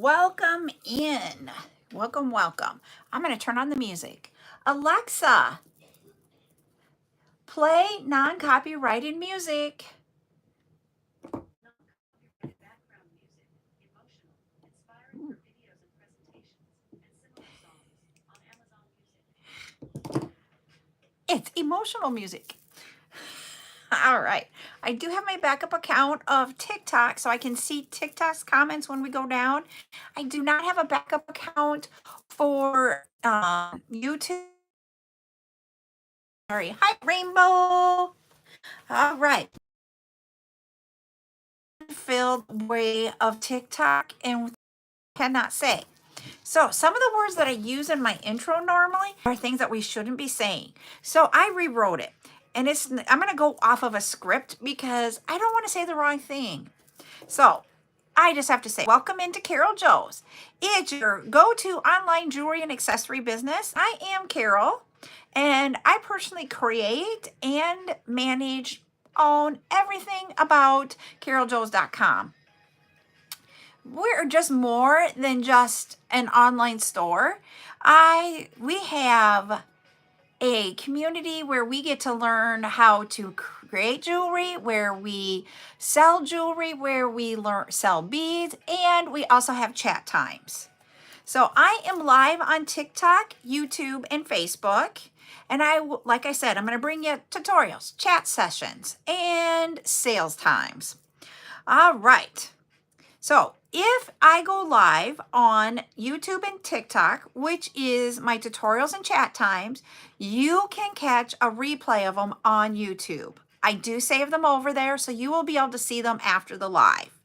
welcome in. Welcome, welcome. I'm going to turn on the music. Alexa, play non-copyrighted music. It's emotional music. All right. I do have my backup account of TikTok so I can see TikTok's comments when we go down. I do not have a backup account for YouTube. Sorry. Hi, Rainbow. All right. Filled way of TikTok and cannot say. So some of the words that I use in my intro normally are things that we shouldn't be saying. So I rewrote it. And I'm going to go off of a script because I don't want to say the wrong thing. So I just have to say, welcome into CarolJo's. It's your go-to online jewelry and accessory business. I am Carol, and I personally create and manage, own everything about CarolJo's.com. We're just more than just an online store. We have a community where we get to learn how to create jewelry, where we sell jewelry, where we sell beads, and we also have chat times. So I am live on TikTok, YouTube, and Facebook. And like I said, I'm going to bring you tutorials, chat sessions, and sales times. All right. So if I go live on YouTube and TikTok, which is my tutorials and chat times, you can catch a replay of them on YouTube. I do save them over there, so you will be able to see them after the live.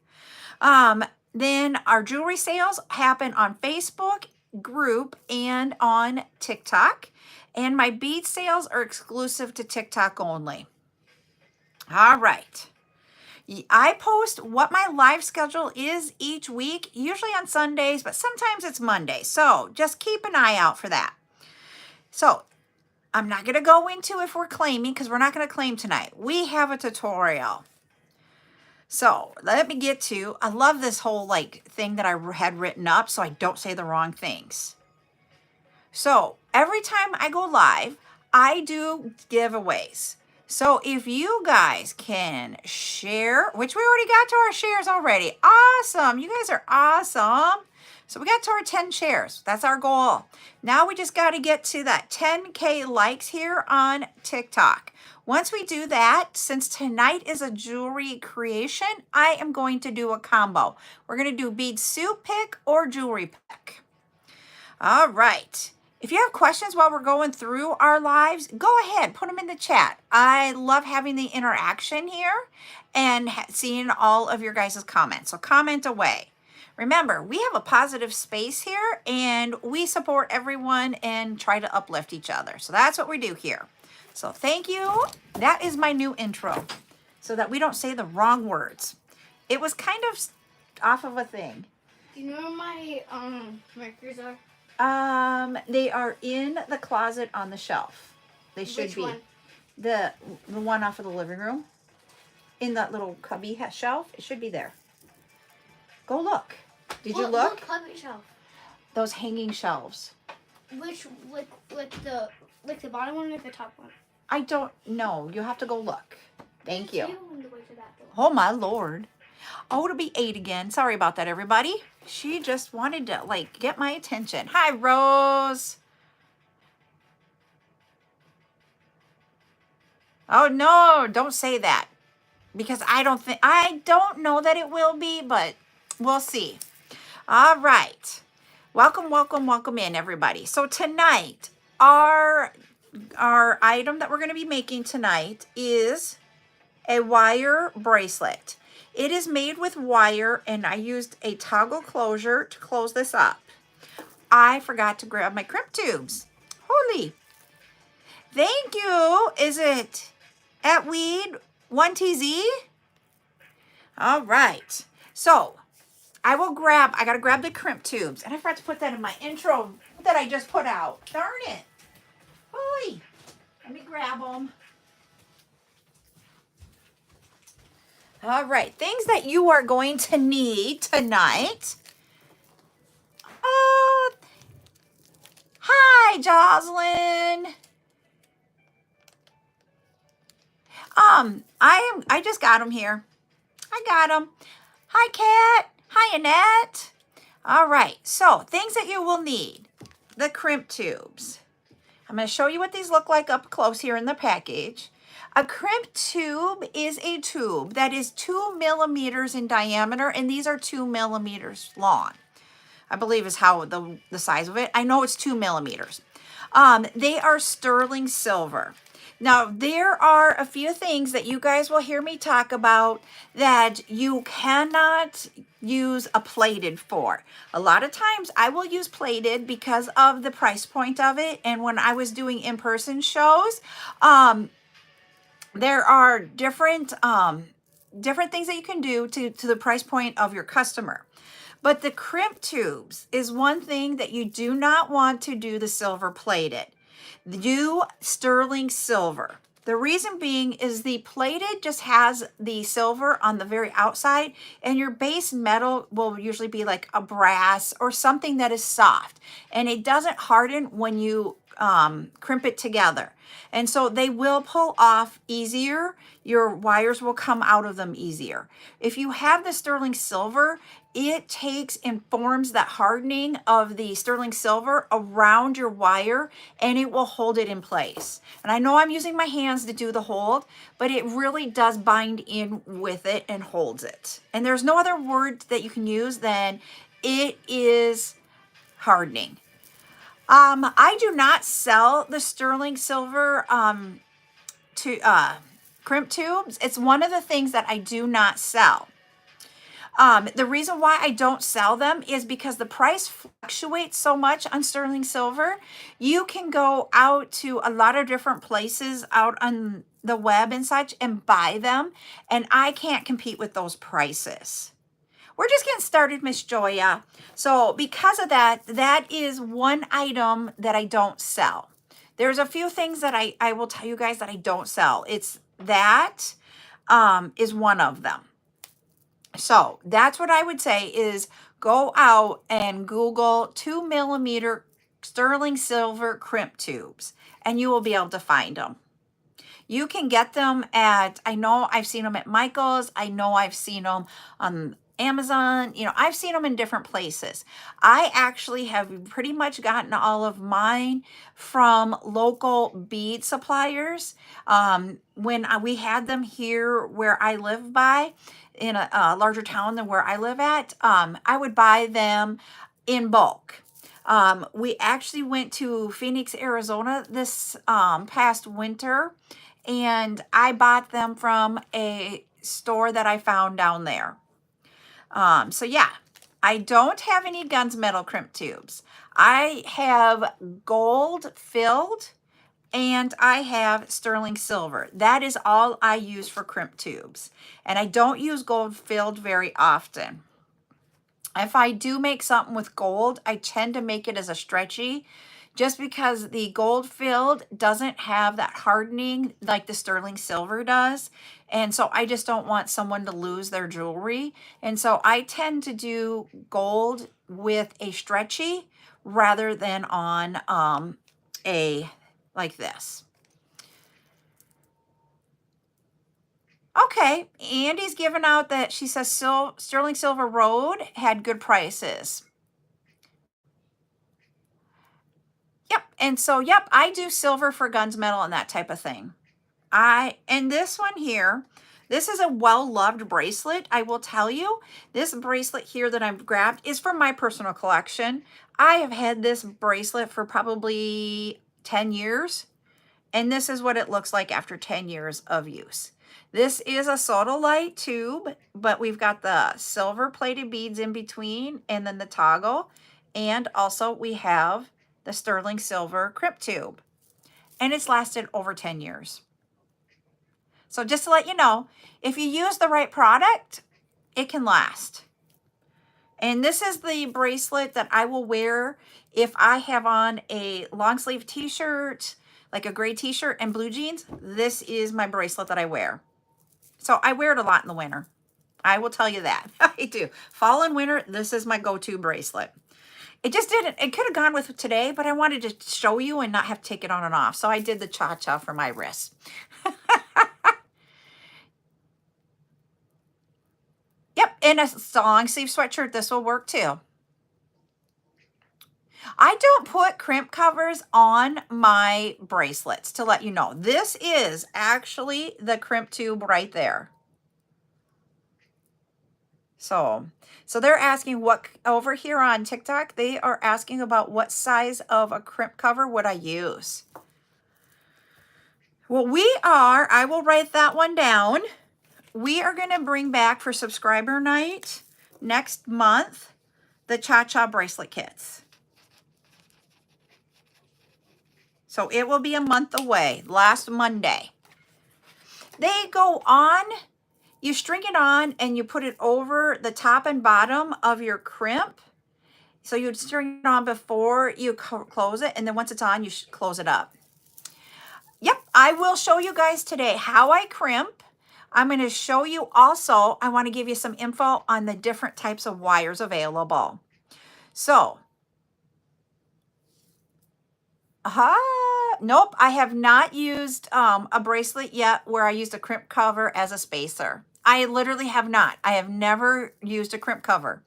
Then our jewelry sales happen on Facebook group and on TikTok. And my bead sales are exclusive to TikTok only. All right. I post what my live schedule is each week, usually on Sundays, but sometimes it's Monday. So just keep an eye out for that. So I'm not going to go into if we're claiming because we're not going to claim tonight. We have a tutorial. So let me get to, I love this whole thing that I had written up so I don't say the wrong things. So every time I go live, I do giveaways. So if you guys can share, which we already got to our shares already. Awesome. You guys are awesome. So we got to our 10 shares. That's our goal. Now we just got to get to that 10K likes here on TikTok. Once we do that, since tonight is a jewelry creation, I am going to do a combo. We're going to do bead soup pick or jewelry pick. All right. If you have questions while we're going through our lives, go ahead, put them in the chat. I love having the interaction here and seeing all of your guys' comments. So comment away. Remember, we have a positive space here and we support everyone and try to uplift each other. So that's what we do here. So thank you. That is my new intro so that we don't say the wrong words. It was kind of off of a thing. Do you know where my markers are? They are in the closet on the shelf. They should be. One? The one off of the living room. In that little cubby shelf. It should be there. Go look. Did you look? What cubby shelf? Those hanging shelves. Which, like the bottom one or the top one? I don't know. You have to go look. Thank you. You want to go to that door. Oh my Lord. Oh, it'll be 8 again. Sorry about that, everybody. She just wanted to get my attention. Hi, Rose. Oh no, don't say that. Because I don't know that it will be, but we'll see. All right. Welcome, welcome, welcome in, everybody. So tonight, our item that we're going to be making tonight is a wire bracelet. It is made with wire, and I used a toggle closure to close this up. I forgot to grab my crimp tubes. Holy. Thank you. Is it at Weed 1TZ? All right. So I got to grab the crimp tubes. And I forgot to put that in my intro that I just put out. Darn it. Holy. Let me grab them. All right, things that you are going to need tonight Hi, Jocelyn. I just got them here. I got them. Hi, Kat. Hi, Annette. All right, so things that you will need. The crimp tubes. I'm going to show you what these look like up close here in the package. A crimp tube is a tube that is 2 millimeters in diameter, and these are 2 millimeters long, I believe is how the size of it. I know it's 2 millimeters. They are sterling silver. Now, there are a few things that you guys will hear me talk about that you cannot use a plated for. A lot of times I will use plated because of the price point of it. And when I was doing in-person shows, there are different things that you can do to the price point of your customer. But the crimp tubes is one thing that you do not want to do the silver plated. Do sterling silver. The reason being is the plated just has the silver on the very outside, and your base metal will usually be like a brass or something that is soft, and it doesn't harden when you crimp it together. And so they will pull off easier. Your wires will come out of them easier. If you have the sterling silver, it takes and forms that hardening of the sterling silver around your wire, and it will hold it in place. And I know I'm using my hands to do the hold, but it really does bind in with it and holds it. And there's no other word that you can use than it is hardening. I do not sell the sterling silver crimp tubes. It's one of the things that I do not sell. The reason why I don't sell them is because the price fluctuates so much on sterling silver. You can go out to a lot of different places out on the web and such and buy them, and I can't compete with those prices. We're just getting started, Miss Joya. So because of that, that is one item that I don't sell. There's a few things that I will tell you guys that I don't sell. It's that is one of them. So that's what I would say is go out and Google 2 millimeter sterling silver crimp tubes, and you will be able to find them. You can get them at, I know I've seen them at Michael's. I know I've seen them on Amazon. You know, I've seen them in different places. I actually have pretty much gotten all of mine from local bead suppliers. When we had them here where I live by, in a larger town than where I live at, I would buy them in bulk. We actually went to Phoenix, Arizona this past winter, and I bought them from a store that I found down there. So yeah, I don't have any gunmetal crimp tubes. I have gold filled and I have sterling silver. That is all I use for crimp tubes. And I don't use gold filled very often. If I do make something with gold, I tend to make it as a stretchy, just because the gold filled doesn't have that hardening like the sterling silver does. And so I just don't want someone to lose their jewelry. And so I tend to do gold with a stretchy rather than on a like this. Okay, Andy's given out that she says Sterling Silver Road had good prices. Yep, and so, yep, I do silver for gunmetal and that type of thing. And this one here, this is a well-loved bracelet. I will tell you, this bracelet here that I've grabbed is from my personal collection. I have had this bracelet for probably 10 years, and this is what it looks like after 10 years of use. This is a sodalite tube, but we've got the silver plated beads in between and then the toggle, and also we have the sterling silver crimp tube, and it's lasted over 10 years. So just to let you know, if you use the right product, it can last. And this is the bracelet that I will wear if I have on a long sleeve t-shirt, like a gray t-shirt and blue jeans. This is my bracelet that I wear. So I wear it a lot in the winter. I will tell you that. I do. Fall and winter, this is my go-to bracelet. It just didn't, it could have gone with today, but I wanted to show you and not have to take it on and off. So I did the cha-cha for my wrist. Yep, and a long sleeve sweatshirt, this will work too. I don't put crimp covers on my bracelets, to let you know. This is actually the crimp tube right there. So they're asking what, over here on TikTok, they are asking about what size of a crimp cover would I use. Well, I will write that one down. We are going to bring back for subscriber night next month the Cha-Cha bracelet kits. So it will be a month away, last Monday. They go on, you string it on and you put it over the top and bottom of your crimp. So you'd string it on before you close it, and then once it's on, you close it up. Yep, I will show you guys today how I crimp. I'm going to show you also, I want to give you some info on the different types of wires available. So, nope, I have not used a bracelet yet where I used a crimp cover as a spacer. I literally have not. I have never used a crimp cover.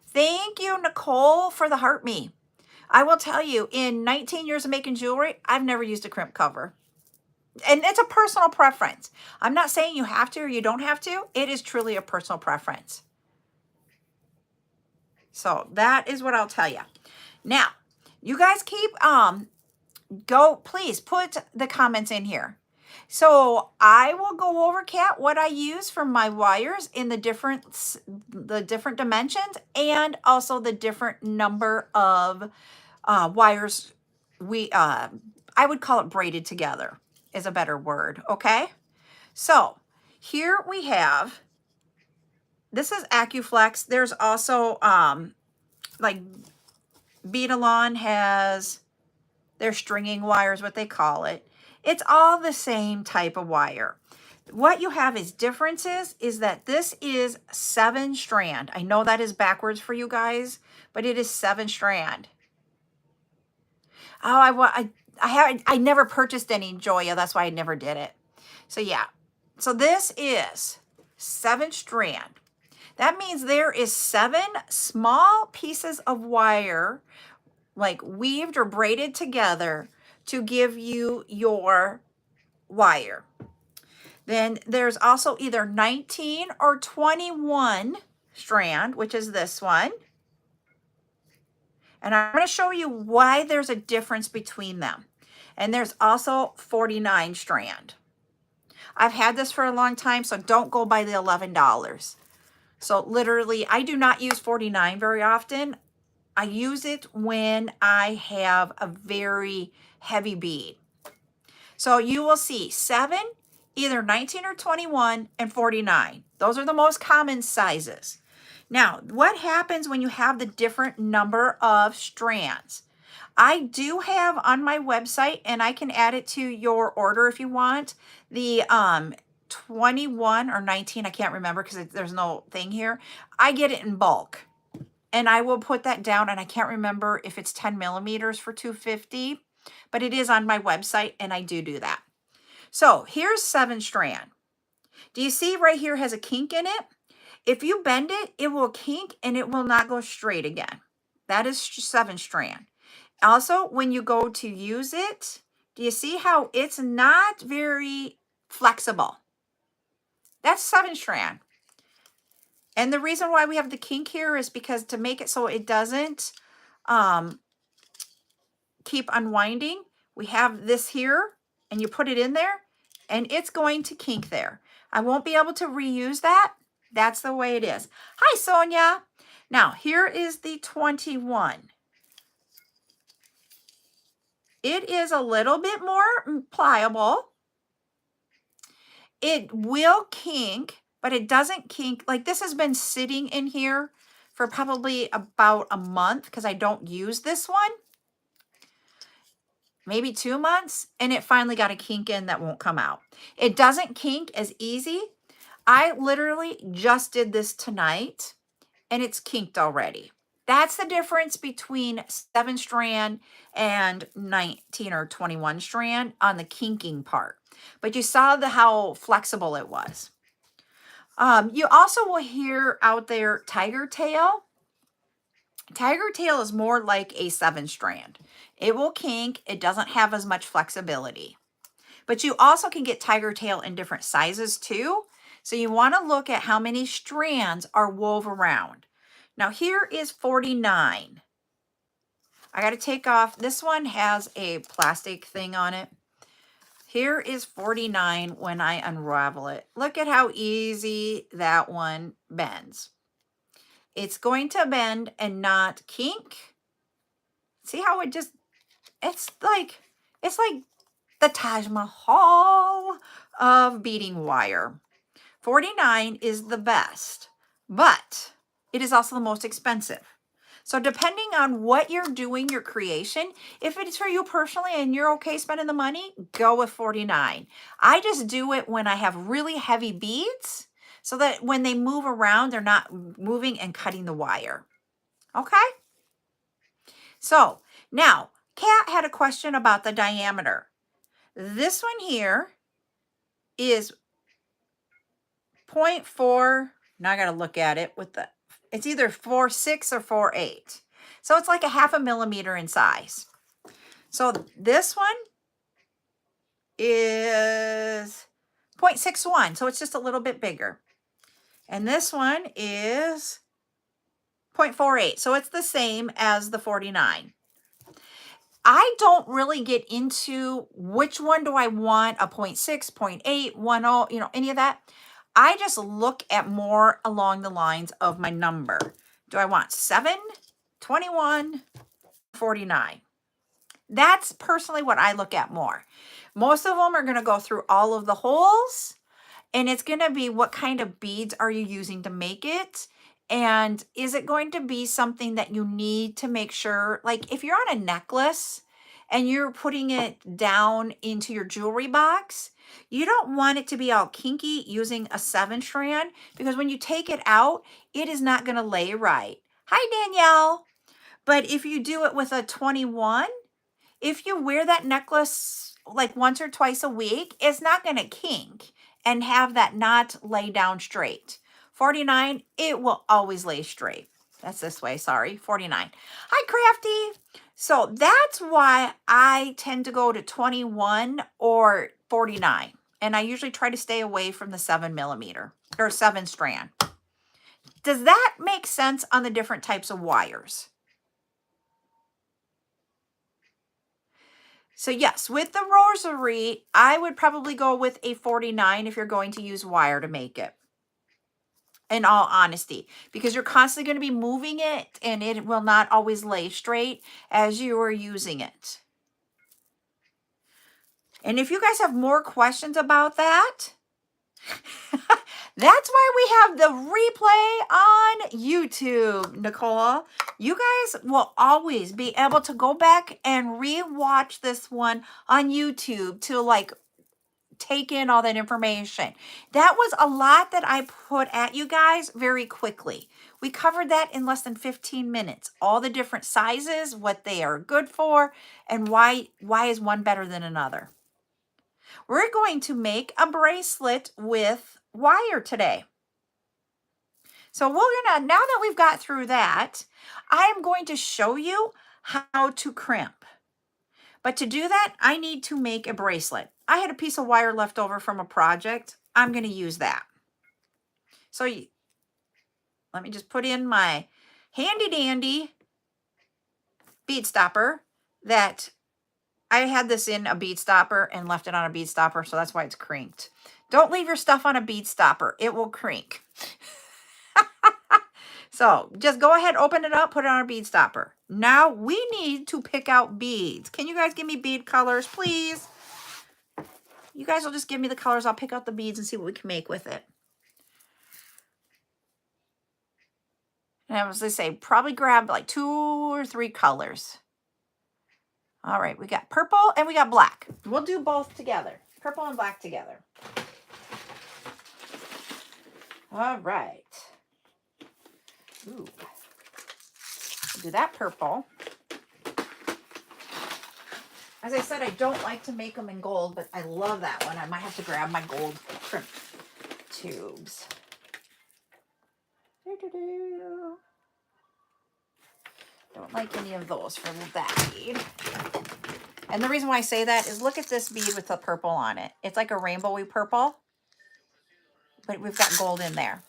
Thank you, Nicole, for the heart me. I will tell you, in 19 years of making jewelry, I've never used a crimp cover. And it's a personal preference. I'm not saying you have to or you don't have to. It is truly a personal preference. So that is what I'll tell you. Now, you guys keep, please put the comments in here. So I will go over, Kat, what I use for my wires in the different dimensions, and also the different number of wires I would call it braided together is a better word, okay? So here we have, this is AccuFlex. There's also like Beadalon has their stringing wires, what they call it. It's all the same type of wire. What you have is differences is that this is 7 strand. I know that is backwards for you guys, but it is 7 strand. Oh, I never purchased any Joya. That's why I never did it. So yeah. So this is 7 strand. That means there is 7 small pieces of wire, like weaved or braided together to give you your wire. Then there's also either 19 or 21 strand, which is this one. And I'm going to show you why there's a difference between them. And there's also 49 strand. I've had this for a long time, so don't go by the $11. So literally, I do not use 49 very often. I use it when I have a very heavy bead. So you will see 7, either 19 or 21, and 49. Those are the most common sizes. Now, what happens when you have the different number of strands? I do have on my website, and I can add it to your order if you want, the 21 or 19, I can't remember because there's no thing here. I get it in bulk, and I will put that down, and I can't remember if it's 10 millimeters for $250, but it is on my website, and I do that. So here's 7 strand. Do you see right here has a kink in it? If you bend it, it will kink and it will not go straight again. That is 7 strand. Also, when you go to use it, do you see how it's not very flexible? That's 7 strand. And the reason why we have the kink here is because to make it so it doesn't keep unwinding, we have this here and you put it in there and it's going to kink there. I won't be able to reuse that. That's the way it is. Hi, Sonia. Now, here is the 21. It is a little bit more pliable. It will kink, but it doesn't kink. Like this has been sitting in here for probably about a month because I don't use this one. Maybe 2 months, and it finally got a kink in that won't come out. It doesn't kink as easy. I literally just did this tonight, and it's kinked already. That's the difference between 7 strand and 19 or 21 strand on the kinking part. But you saw how flexible it was. You also will hear out there tiger tail. Tiger tail is more like a 7 strand. It will kink. It doesn't have as much flexibility. But you also can get tiger tail in different sizes too. So you want to look at how many strands are wove around. Now here is 49. I got to take off. This one has a plastic thing on it. Here is 49 when I unravel it. Look at how easy that one bends. It's going to bend and not kink. See how it just, it's like the Taj Mahal of beading wire. 49 is the best, but it is also the most expensive. So depending on what you're doing, your creation, if it's for you personally and you're okay spending the money, go with 49. I just do it when I have really heavy beads so that when they move around, they're not moving and cutting the wire. Okay? So now, Kat had a question about the diameter. This one here is 0.4. Now I got to look at it with the, it's either 4.6 or 4.8. So it's like a 0.5 millimeter in size. So this one is 0.61. So it's just a little bit bigger. And this one is 0.48. So it's the same as the 49. I don't really get into which one do I want, a 0.6, 0.8, 1.0, you know, any of that. I just look at more along the lines of my number. Do I want 7, 21, 49? That's personally what I look at more. Most of them are going to go through all of the holes, and it's going to be what kind of beads are you using to make it? And is it going to be something that you need to make sure, like if you're on a necklace and you're putting it down into your jewelry box, you don't want it to be all kinky using a 7 strand, because when you take it out, it is not going to lay right. Hi, Danielle. But if you do it with a 21, if you wear that necklace like once or twice a week, it's not going to kink and have that knot lay down straight. 49, it will always lay straight. That's this way, sorry, 49. Hi, Crafty. So that's why I tend to go to 21 or 49. And I usually try to stay away from the 7 millimeter or 7 strand. Does that make sense on the different types of wires? So yes, with the rosary, I would probably go with a 49 if you're going to use wire to make it. In all honesty, because you're constantly going to be moving it and it will not always lay straight as you are using it. And if you guys have more questions about that, that's why we have the replay on YouTube, Nicole. You guys will always be able to go back and re-watch this one on YouTube to like take in all that information. That was a lot that I put at you guys very quickly. We covered that in less than 15 minutes. All the different sizes, what they are good for, and why is one better than another. We're going to make a bracelet with wire today. So now that we've got through that, I am going to show you how to crimp. But to do that, I need to make a bracelet. I had a piece of wire left over from a project. I'm going to use that. So let me just put in my handy dandy bead stopper that I had this in a bead stopper and left it on a bead stopper, so that's why it's crinked. Don't leave your stuff on a bead stopper. It will crink. So just go ahead, open it up, put it on a bead stopper. Now we need to pick out beads. Can you guys give me bead colors, please? You guys will just give me the colors. I'll pick out the beads and see what we can make with it. And I was going to say, probably grab like 2 or 3 colors. All right, we got purple and we got black. We'll do both together. Purple and black together. All right. Ooh. Do that purple. As I said, I don't like to make them in gold, but I love that one. I might have to grab my gold crimp tubes. Don't like any of those for that bead. And the reason why I say that is look at this bead with the purple on it. It's like a rainbowy purple, but we've got gold in there.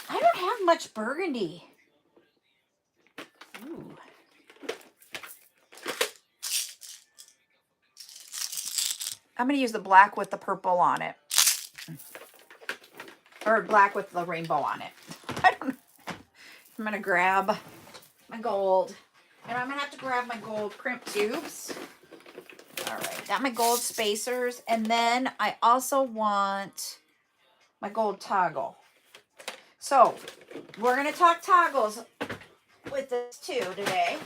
I don't have much burgundy. Ooh. I'm going to use the black with the purple on it. Or black with the rainbow on it. I don't know. I'm going to grab my gold. And I'm going to have to grab my gold crimp tubes. All right, got my gold spacers. And then I also want my gold toggle. So we're going to talk toggles with this too today.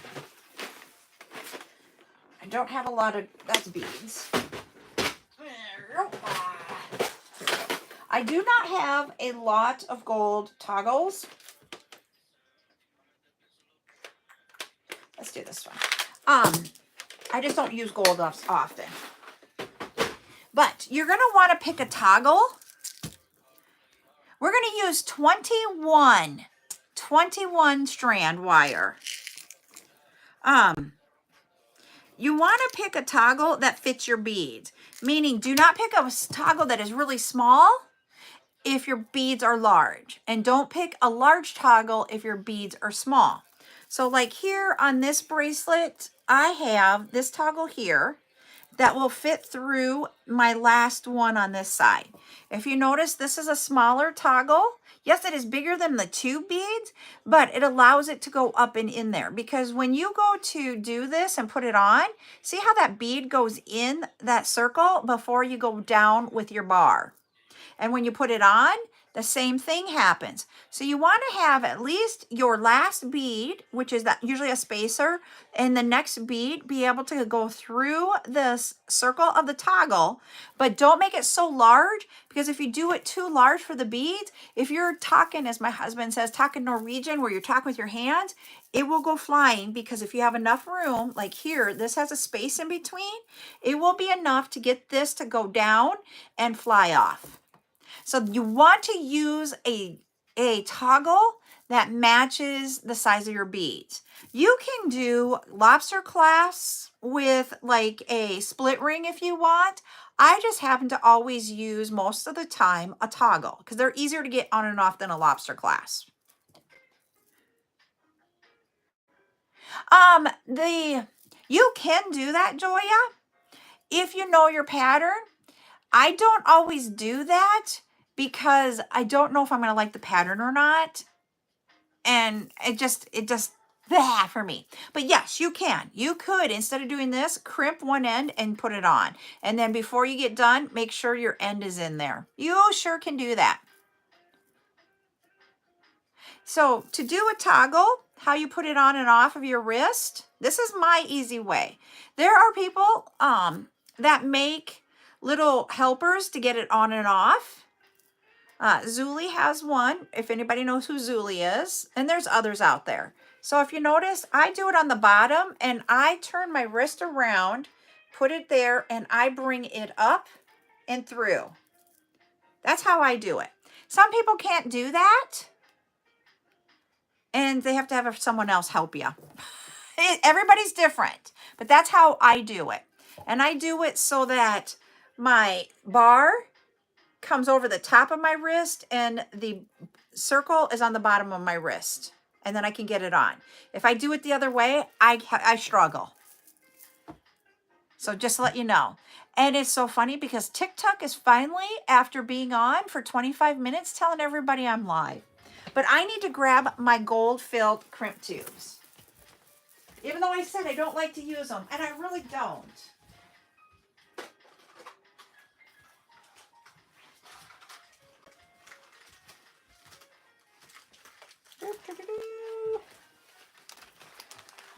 I don't have a lot of, that's beads. I do not have a lot of gold toggles. Let's do this one. I just don't use gold often. But you're going to want to pick a toggle. We're going to use 21 strand wire. You want to pick a toggle that fits your beads, meaning do not pick a toggle that is really small if your beads are large, and don't pick a large toggle if your beads are small. So like here on this bracelet, I have this toggle here that will fit through my last one on this side. If you notice, this is a smaller toggle. Yes, it is bigger than the two beads, but it allows it to go up and in there, because when you go to do this and put it on, see how that bead goes in that circle before you go down with your bar. And when you put it on, the same thing happens. So you want to have at least your last bead, which is that usually a spacer, and the next bead be able to go through this circle of the toggle, but don't make it so large, because if you do it too large for the beads, if you're talking, as my husband says, talking Norwegian, where you're talking with your hands, it will go flying, because if you have enough room, like here, this has a space in between, it will be enough to get this to go down and fly off. So you want to use a toggle that matches the size of your beads. You can do lobster clasps with like a split ring if you want. I just happen to always use most of the time a toggle because they're easier to get on and off than a lobster clasp. You can do that, Joya, if you know your pattern. I don't always do that because I don't know if I'm going to like the pattern or not. And it just for me. But yes, you can. You could, instead of doing this, crimp one end and put it on. And then before you get done, make sure your end is in there. You sure can do that. So to do a toggle, how you put it on and off of your wrist, this is my easy way. There are people that make little helpers to get it on and off. Zuli has one, if anybody knows who Zuli is, and there's others out there. So if you notice, I do it on the bottom and I turn my wrist around, put it there, and I bring it up and through. That's how I do it. Some people can't do that and they have to have someone else help you. Everybody's different, but that's how I do it. And I do it so that my bar comes over the top of my wrist and the circle is on the bottom of my wrist, and then I can get it on. If I do it the other way, I struggle. So just to let you know. And it's so funny because TikTok is finally, after being on for 25 minutes, telling everybody I'm live. But I need to grab my gold-filled crimp tubes. Even though I said I don't like to use them, and I really don't.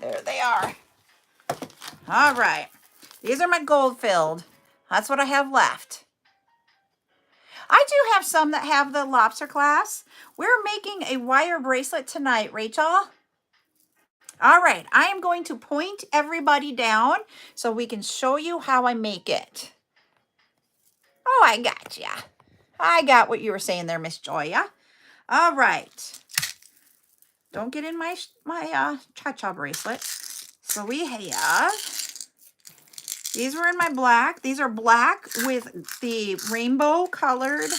There they are. All right. These are my gold filled. That's what I have left. I do have some that have the lobster clasp. We're making a wire bracelet tonight, Rachel. All right, I am going to point everybody down so we can show you how I make it. Oh, I got ya. I got what you were saying there, Miss Joya. All right. Don't get in my cha-cha bracelet. So we have, these were in my black. These are black with the rainbow colored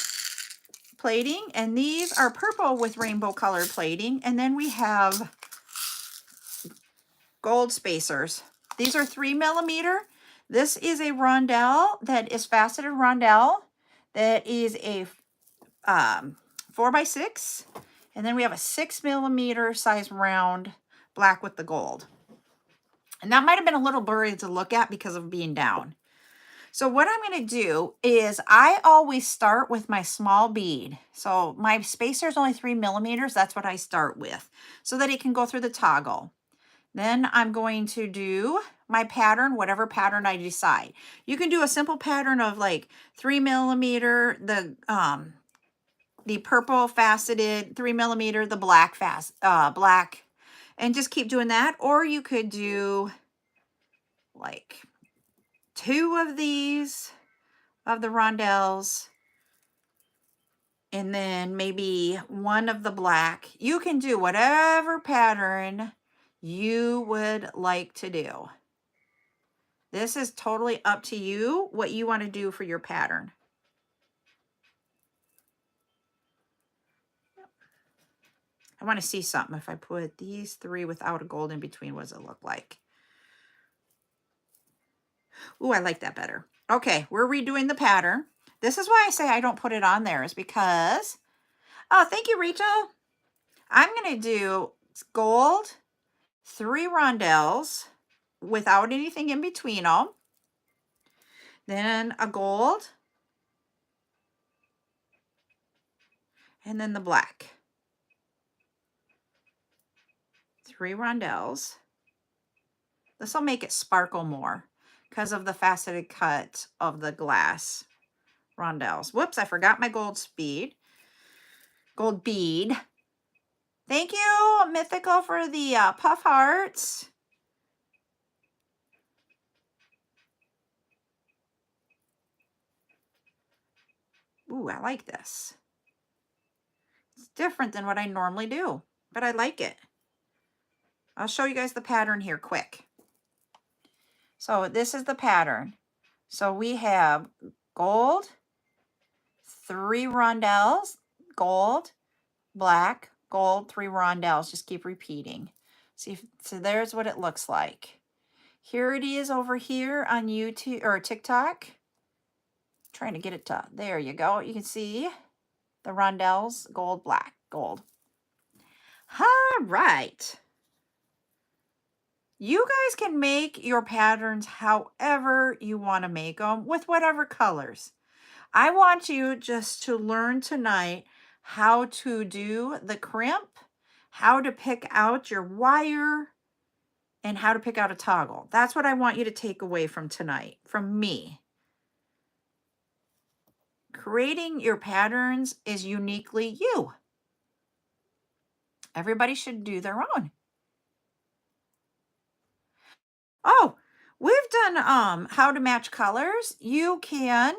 plating. And these are purple with rainbow colored plating. And then we have gold spacers. These are 3mm. This is a rondelle that is faceted rondelle. That is a 4x6. And then we have a 6mm size round black with the gold. And that might have been a little blurry to look at because of being down. So what I'm going to do is I always start with my small bead. So my spacer is only 3mm. That's what I start with so that it can go through the toggle. Then I'm going to do my pattern, whatever pattern I decide. You can do a simple pattern of like 3mm, the purple faceted 3mm, the black black, and just keep doing that. Or you could do like 2 of these of the rondelles and then maybe 1 of the black. You can do whatever pattern you would like to do. This is totally up to you what you want to do for your pattern. I want to see something. If I put these 3 without a gold in between, what does it look like? Ooh, I like that better. Okay, we're redoing the pattern. This is why I say I don't put it on there, is because, oh, thank you, Rachel. I'm going to do gold, 3 rondelles without anything in between them. Then a gold. And then the black. 3 rondelles. This will make it sparkle more because of the faceted cut of the glass rondelles. Whoops, I forgot my gold bead. Thank you, Mythical, for the puff hearts. Ooh, I like this. It's different than what I normally do, but I like it. I'll show you guys the pattern here quick. So this is the pattern. So we have gold, 3 rondelles, gold, black, gold, 3 rondelles. Just keep repeating. See, so there's what it looks like. Here it is over here on YouTube or TikTok. Trying to get it to, there you go. You can see the rondelles, gold, black, gold. All right. You guys can make your patterns however you want to make them with whatever colors. I want you just to learn tonight how to do the crimp, how to pick out your wire, and how to pick out a toggle. That's what I want you to take away from tonight, from me. Creating your patterns is uniquely you. Everybody should do their own. Oh, we've done how to match colors. You can,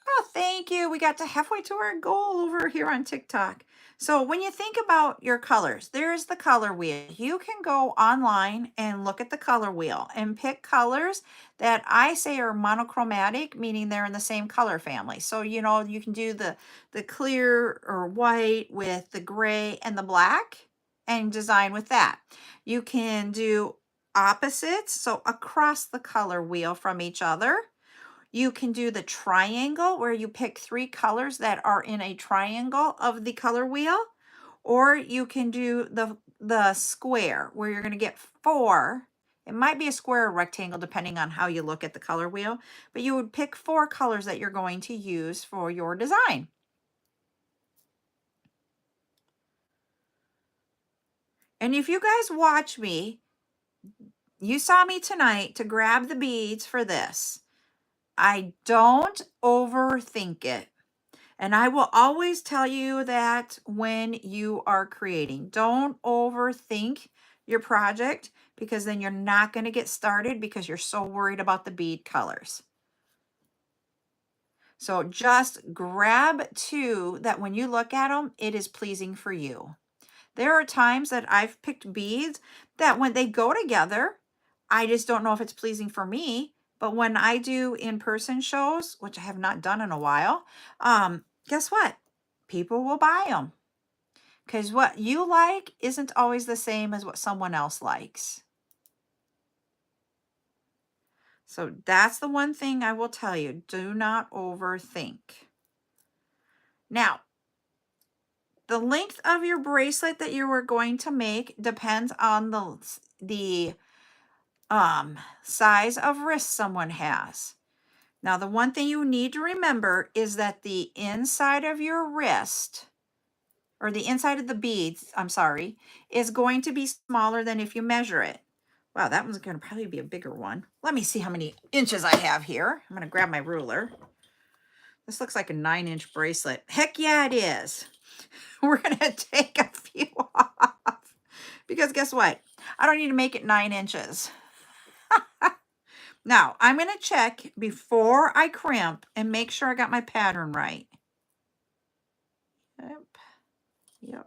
oh, thank you. We got to halfway to our goal over here on TikTok. So when you think about your colors, there's the color wheel. You can go online and look at the color wheel and pick colors that I say are monochromatic, meaning they're in the same color family. So, you know, you can do the clear or white with the gray and the black and design with that. You can do opposites, so across the color wheel from each other. You can do the triangle where you pick 3 colors that are in a triangle of the color wheel, or you can do the square where you're going to get 4. It might be a square or rectangle depending on how you look at the color wheel, but you would pick 4 colors that you're going to use for your design. And if you guys watch me, you saw me tonight to grab the beads for this. I don't overthink it. And I will always tell you that when you are creating, don't overthink your project, because then you're not going to get started because you're so worried about the bead colors. So just grab two that when you look at them, it is pleasing for you. There are times that I've picked beads that when they go together, I just don't know if it's pleasing for me. But when I do in-person shows, which I have not done in a while, guess what? People will buy them. Because what you like isn't always the same as what someone else likes. So that's the one thing I will tell you. Do not overthink. Now, the length of your bracelet that you are going to make depends on the size of wrist someone has. Now, the one thing you need to remember is that the inside of your wrist, or the inside of the beads, I'm sorry, is going to be smaller than if you measure it. Wow, that one's going to probably be a bigger one. Let me see how many inches I have here. I'm going to grab my ruler. This looks like a 9-inch bracelet. Heck yeah, it is. We're going to take a few off. Because guess what? I don't need to make it 9 inches. Now, I'm going to check before I crimp and make sure I got my pattern right. Yep.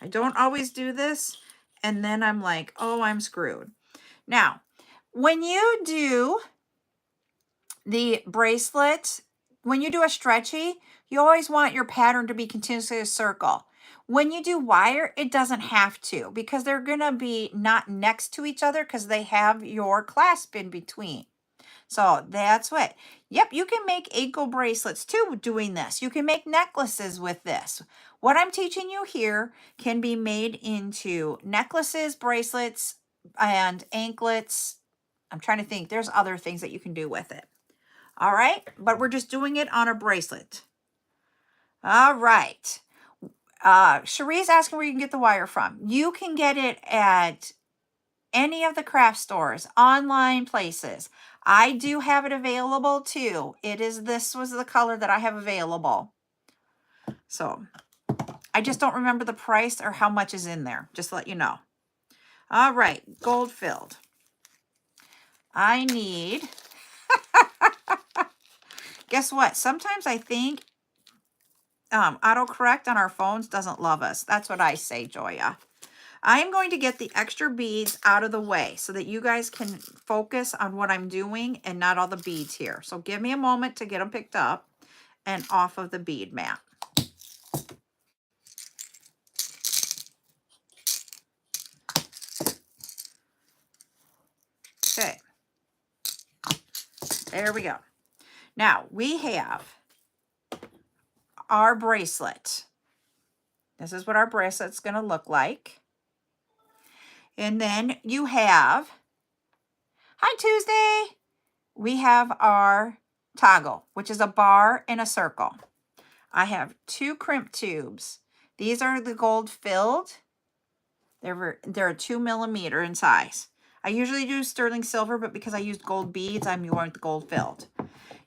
I don't always do this, and then I'm like, oh, I'm screwed. Now, when you do the bracelet, when you do a stretchy, you always want your pattern to be continuously a circle. When you do wire, it doesn't have to, because they're going to be not next to each other because they have your clasp in between. So that's what. Yep, you can make ankle bracelets too doing this. You can make necklaces with this. What I'm teaching you here can be made into necklaces, bracelets, and anklets. I'm trying to think. There's other things that you can do with it. All right, but we're just doing it on a bracelet. All right. Cherie's asking where you can get the wire from. You can get it at any of the craft stores, online places. I do have it available too. This was the color that I have available. So I just don't remember the price or how much is in there, just to let you know. All right, gold filled. I need, guess what? Sometimes I think autocorrect on our phones doesn't love us. That's what I say, Joya. I am going to get the extra beads out of the way so that you guys can focus on what I'm doing and not all the beads here. So give me a moment to get them picked up and off of the bead mat. Okay. There we go. Now we have our bracelet. This is what our bracelet's going to look like. And then you have, hi Tuesday, we have our toggle, which is a bar and a circle. I have 2 crimp tubes. These are the gold filled. They're 2 millimeter in size. I usually do sterling silver, but because I used gold beads, I'm going with the gold filled.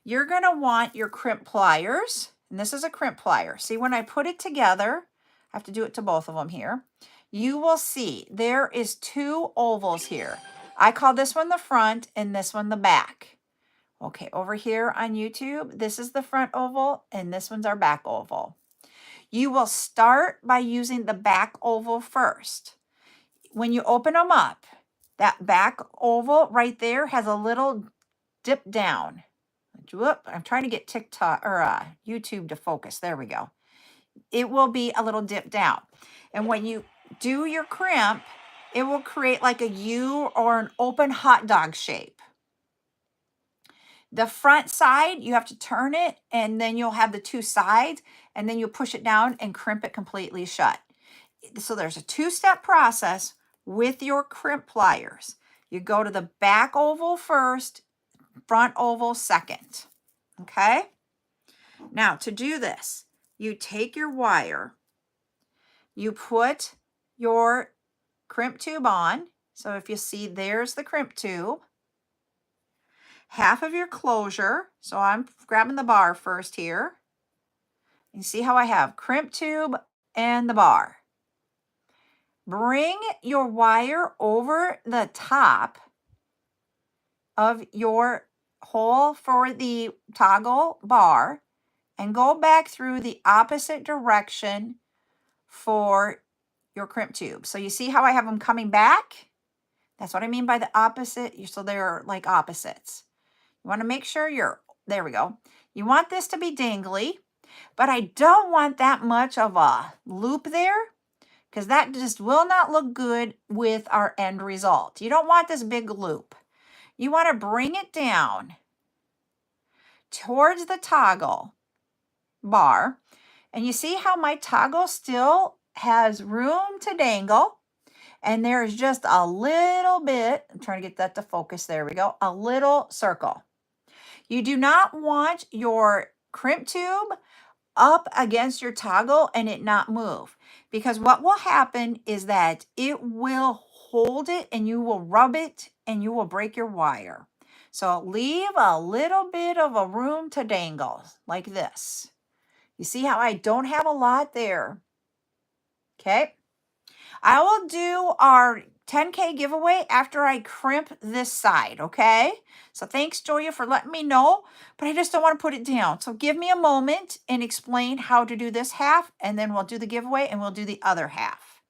You're going to want your crimp pliers, and this is a crimp plier. See, when I put it together, I have to do it to both of them here. You will see there is 2 ovals here. I call this one the front and this one the back. Okay, over here on YouTube, this is the front oval and this one's our back oval. You will start by using the back oval first. When you open them up, that back oval right there has a little dip down. Whoop, I'm trying to get TikTok or YouTube to focus. There we go. It will be a little dip down. And when you do your crimp, it will create like a U or an open hot dog shape. The front side, you have to turn it, and then you'll have the 2 sides, and then you'll push it down and crimp it completely shut. So there's a 2-step process with your crimp pliers. You go to the back oval first, front oval second. Okay? Now, to do this, you take your wire, you put your crimp tube on. So if you see, there's the crimp tube. half of your closure. So I'm grabbing the bar first here. You see how I have crimp tube and the bar. Bring your wire over the top of your hole for the toggle bar and go back through the opposite direction for your crimp tube. So you see how I have them coming back? That's what I mean by the opposite. So they're like opposites. You want to make sure there we go. You want this to be dangly, but I don't want that much of a loop there because that just will not look good with our end result. You don't want this big loop. You want to bring it down towards the toggle bar. And you see how my toggle still has room to dangle. And there's just a little bit, I'm trying to get that to focus. There we go. A little circle. You do not want your crimp tube up against your toggle and it not move, because what will happen is that it will hold it and you will rub it and you will break your wire. So leave a little bit of a room to dangle like this. You see how I don't have a lot there? Okay. I will do our 10K giveaway after I crimp this side, okay? So thanks, Joya, for letting me know, but I just don't want to put it down. So give me a moment and explain how to do this half, and then we'll do the giveaway and we'll do the other half.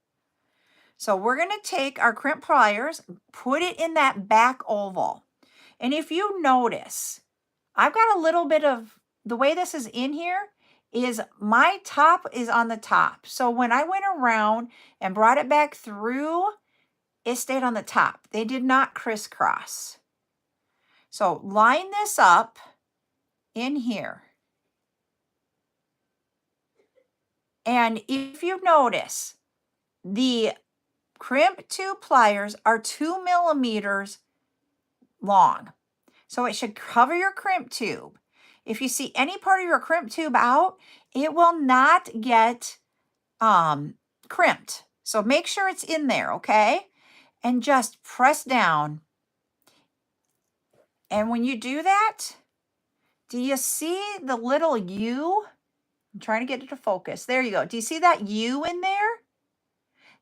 So we're going to take our crimp pliers, put it in that back oval. And if you notice, I've got a little bit of, the way this is in here, is my top is on the top. So when I went around and brought it back through, it stayed on the top. They did not crisscross. So line this up in here. And if you notice, the crimp tube pliers are 2 millimeters long. So it should cover your crimp tube. If you see any part of your crimp tube out, it will not get crimped. So make sure it's in there, okay? And just press down. And when you do that, do you see the little U? I'm trying to get it to focus. There you go. Do you see that U in there?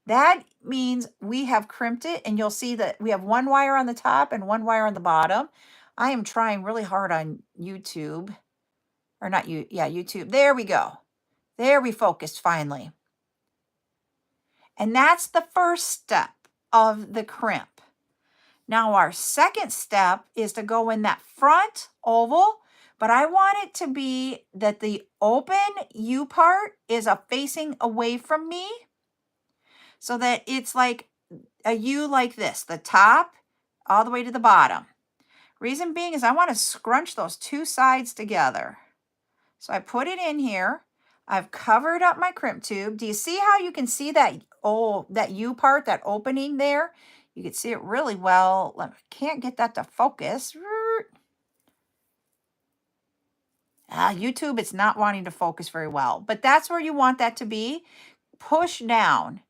That means we have crimped it, and you'll see that we have one wire on the top and one wire on the bottom. I am trying really hard on YouTube. Or not you, yeah, YouTube. There we go. There we focused finally. And that's the first step of the crimp. Now our second step is to go in that front oval, but I want it to be that the open U part is facing away from me so that it's like a U like this, the top all the way to the bottom. Reason being is I want to scrunch those two sides together. So I put it in here. I've covered up my crimp tube. Do you see how you can see that, that U part, that opening there? You can see it really well. I can't get that to focus. YouTube, it's not wanting to focus very well, but that's where you want that to be. Push down.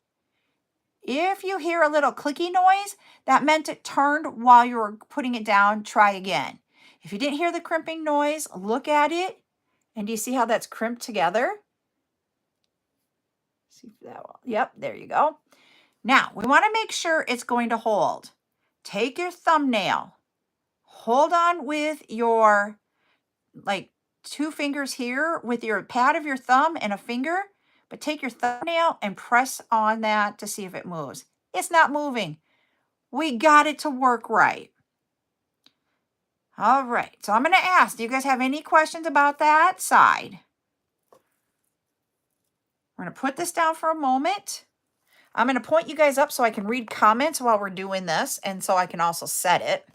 If you hear a little clicky noise, that meant it turned while you were putting it down. Try again. If you didn't hear the crimping noise, look at it. And do you see how that's crimped together? See if that will, yep, there you go. Now, we want to make sure it's going to hold. Take your thumbnail. Hold on with your, like, 2 fingers here with your pad of your thumb and a finger. But take your thumbnail and press on that to see if it moves. It's not moving. We got it to work right. All right, so I'm going to ask, do you guys have any questions about that side? We're going to put this down for a moment. I'm going to point you guys up so I can read comments while we're doing this, and so I can also set it.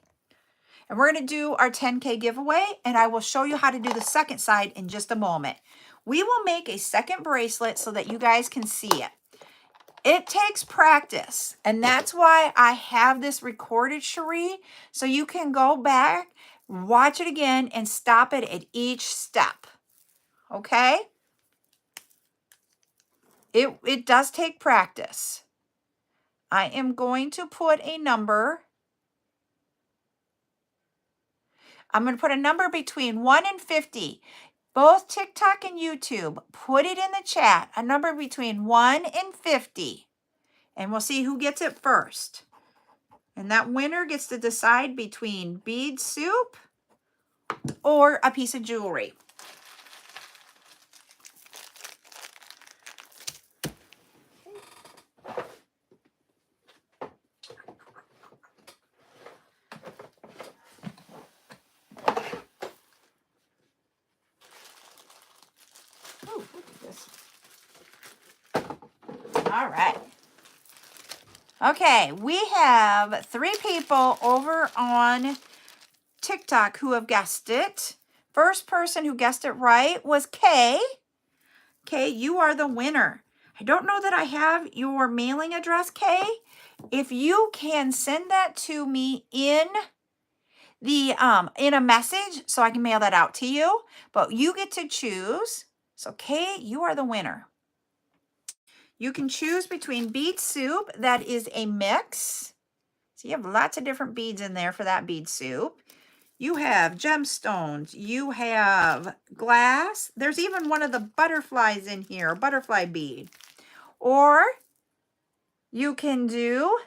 And we're going to do our 10K giveaway, and I will show you how to do the second side in just a moment. We will make a second bracelet so that you guys can see it. It takes practice, and that's why I have this recorded, Cherie, so you can go back, watch it again, and stop it at each step, okay? It does take practice. I am going to put a number. I'm going to put a number between 1 and 50. Both TikTok and YouTube, put it in the chat, a number between 1 and 50. And we'll see who gets it first. And that winner gets to decide between bead soup or a piece of jewelry. Ooh, look at this. All right. Okay, we have 3 people over on TikTok who have guessed it. First person who guessed it right was Kay. Kay, you are the winner. I don't know that I have your mailing address, Kay. If you can send that to me in a message so I can mail that out to you, but you get to choose. So Kay, you are the winner. You can choose between bead soup, that is a mix. So you have lots of different beads in there for that bead soup. You have gemstones, you have glass. There's even one of the butterflies in here, a butterfly bead. Or you can do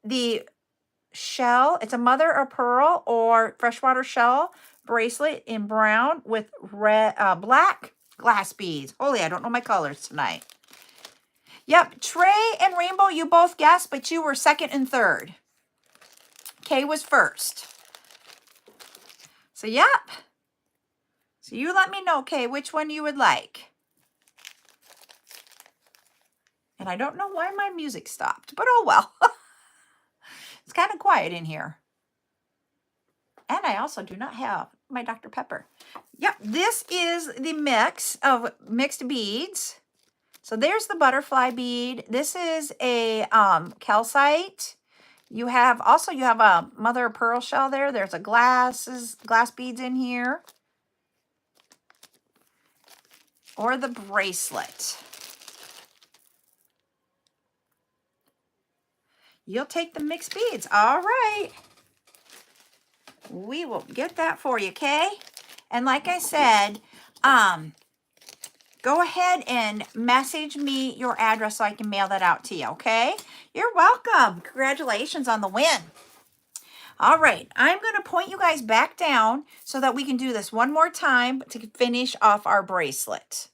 the shell. It's a mother of pearl or freshwater shell bracelet in brown with red, black glass beads. Holy, I don't know my colors tonight. Yep, Trey and Rainbow, you both guessed, but you were second and third. Kay was first. So, yep. So you let me know, Kay, which one you would like. And I don't know why my music stopped, but oh well. It's kind of quiet in here. And I also do not have my Dr. Pepper. Yep, this is the mix of mixed beads. So there's the butterfly bead. This is a calcite. You have a mother of pearl shell there. There's a glass beads in here. Or the bracelet. You'll take the mixed beads. All right. We will get that for you, Kay. And like I said, go ahead and message me your address so I can mail that out to you, okay? You're welcome. Congratulations on the win. All right, I'm going to point you guys back down so that we can do this one more time to finish off our bracelet.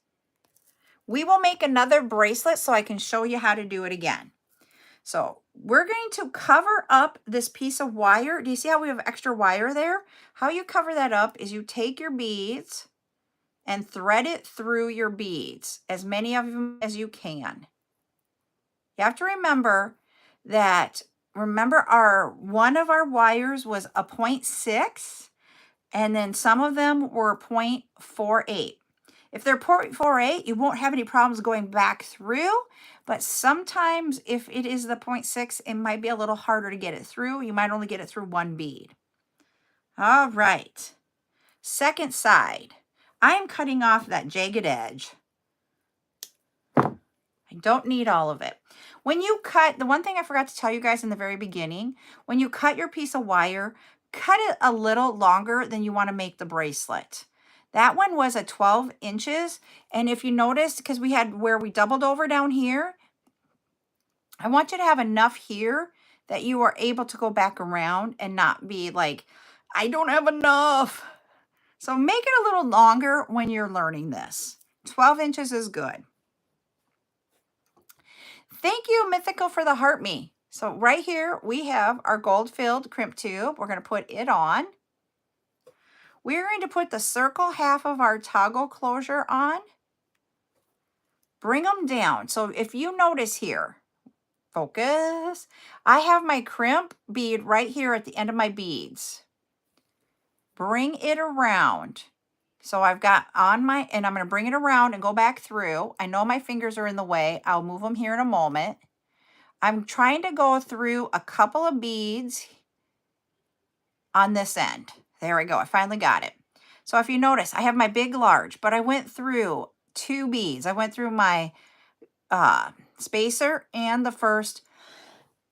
We will make another bracelet so I can show you how to do it again. So we're going to cover up this piece of wire. Do you see how we have extra wire there? How you cover that up is you take your beads and thread it through your beads, as many of them as you can. You have to remember that, one of our wires was a 0.6, and then some of them were 0.48. If they're 0.48, you won't have any problems going back through, but sometimes if it is the 0.6, it might be a little harder to get it through. You might only get it through one bead. All right, second side. I'm cutting off that jagged edge. I don't need all of it. When you cut, the one thing I forgot to tell you guys in the very beginning, when you cut your piece of wire, cut it a little longer than you want to make the bracelet. That one was a 12 inches. And if you notice, because we had where we doubled over down here, I want you to have enough here that you are able to go back around and not be like, I don't have enough. So make it a little longer when you're learning this. 12 inches is good. Thank you, Mythical, for the heart me. So right here, we have our gold-filled crimp tube. We're going to put it on. We're going to put the circle half of our toggle closure on. Bring them down. So if you notice here, focus, I have my crimp bead right here at the end of my beads. Bring it around. So I've got on my, and I'm going to bring it around and go back through. I know my fingers are in the way. I'll move them here in a moment. I'm trying to go through a couple of beads on this end. There we go. I finally got it. So if you notice, I have my big, large, but I went through 2 beads. I went through my spacer and the first,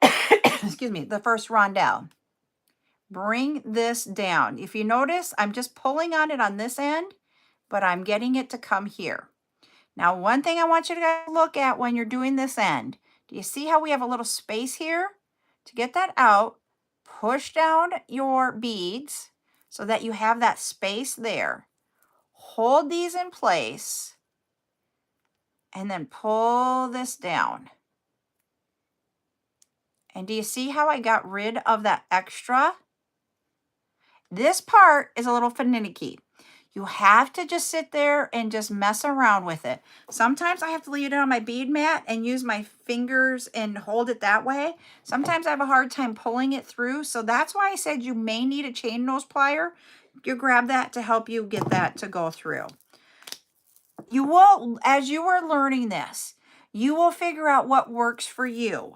excuse me, the first rondelle. bring this down. If you notice, I'm just pulling on it on this end, but I'm getting it to come here. Now, one thing I want you to guys look at when you're doing this end, do you see how we have a little space here? To get that out, push down your beads so that you have that space there. Hold these in place and then pull this down. And do you see how I got rid of that extra? This part is a little finicky. You have to just sit there and just mess around with it. Sometimes I have to leave it on my bead mat and use my fingers and hold it that way. Sometimes I have a hard time pulling it through. So that's why I said you may need a chain nose plier. You grab that to help you get that to go through. You will, as you are learning this, you will figure out what works for you.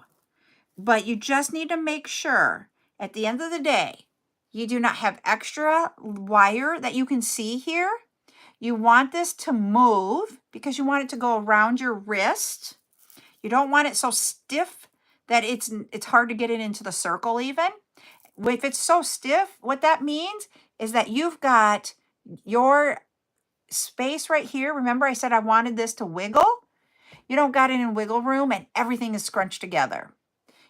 But you just need to make sure at the end of the day, you do not have extra wire that you can see here. You want this to move because you want it to go around your wrist. You don't want it so stiff that it's hard to get it into the circle even. If it's so stiff, what that means is that you've got your space right here. Remember I said I wanted this to wiggle? You don't got it in wiggle room and everything is scrunched together.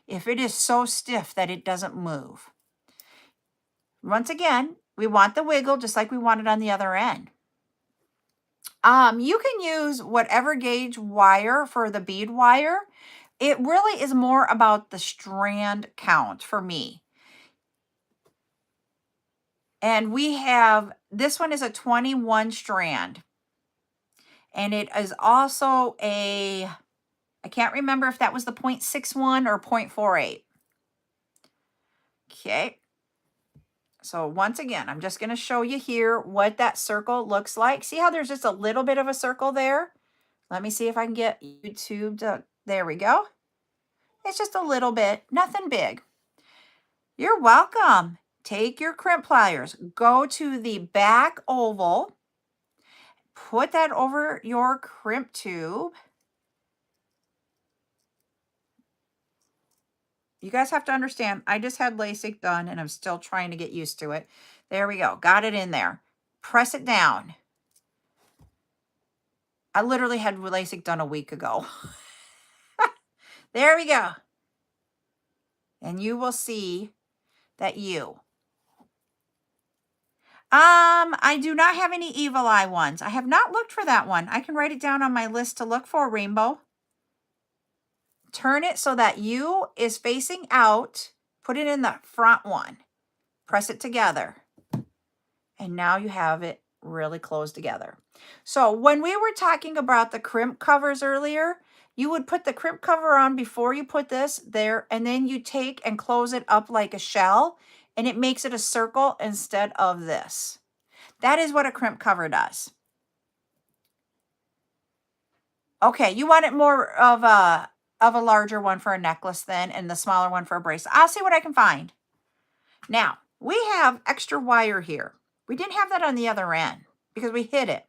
If it is so stiff that it doesn't move. Once again, we want the wiggle just like we want it on the other end. You can use whatever gauge wire for the bead wire. It really is more about the strand count for me. And we have, this one is a 21 strand. And it is also a, I can't remember if that was the 0.61 or 0.48. Okay. So once again, I'm just going to show you here what that circle looks like. See how there's just a little bit of a circle there? Let me see if I can get YouTube to, there we go. It's just a little bit, nothing big. You're welcome. Take your crimp pliers, go to the back oval, put that over your crimp tube. You guys have to understand, I just had LASIK done and I'm still trying to get used to it. There we go. Got it in there. Press it down. I literally had LASIK done a week ago. There we go. And you will see that I do not have any evil eye ones. I have not looked for that one. I can write it down on my list to look for, Rainbow. Turn it so that U is facing out. Put it in the front one. Press it together. And now you have it really close together. So when we were talking about the crimp covers earlier, you would put the crimp cover on before you put this there, and then you take and close it up like a shell, and it makes it a circle instead of this. That is what a crimp cover does. Okay, you want it more of a larger one for a necklace then, and the smaller one for a bracelet. I'll see what I can find. Now, we have extra wire here. We didn't have that on the other end because we hid it.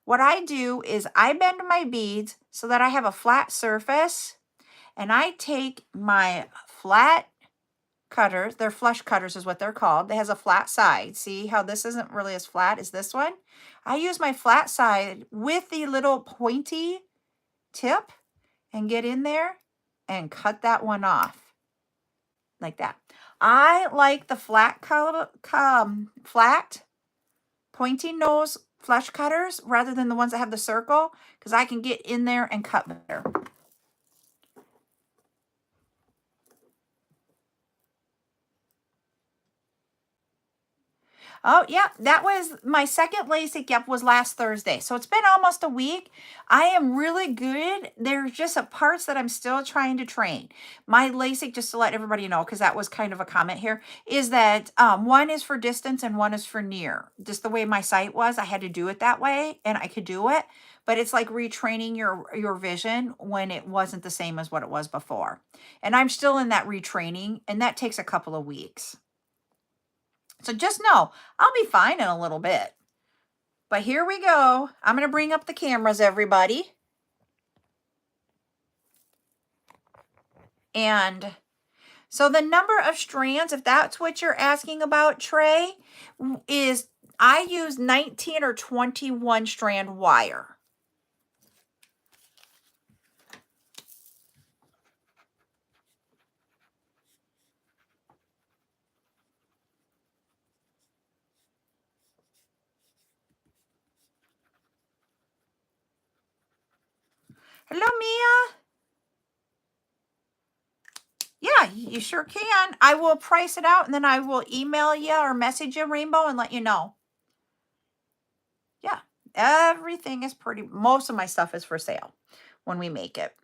What I do is I bend my beads so that I have a flat surface, and I take my flat cutters. They're flush cutters is what they're called. They has a flat side. See how this isn't really as flat as this one? I use my flat side with the little pointy tip and get in there and cut that one off like that. I like the flat pointy nose flush cutters rather than the ones that have the circle because I can get in there and cut better. Oh, yeah, that was my second LASIK, yep, was last Thursday. So it's been almost a week. I am really good. There's just parts that I'm still trying to train. My LASIK, just to let everybody know, because that was kind of a comment here, is that one is for distance and one is for near. Just the way my sight was, I had to do it that way, and I could do it. But it's like retraining your vision when it wasn't the same as what it was before. And I'm still in that retraining, and that takes a couple of weeks. So just know, I'll be fine in a little bit. But here we go. I'm going to bring up the cameras, everybody. And So the number of strands, if that's what you're asking about, Trey, is I use 19 or 21 strand wire. Hello, Mia. Yeah, you sure can. I will price it out and then I will email you or message you, Rainbow, and let you know. Yeah, everything is most of my stuff is for sale when we make it.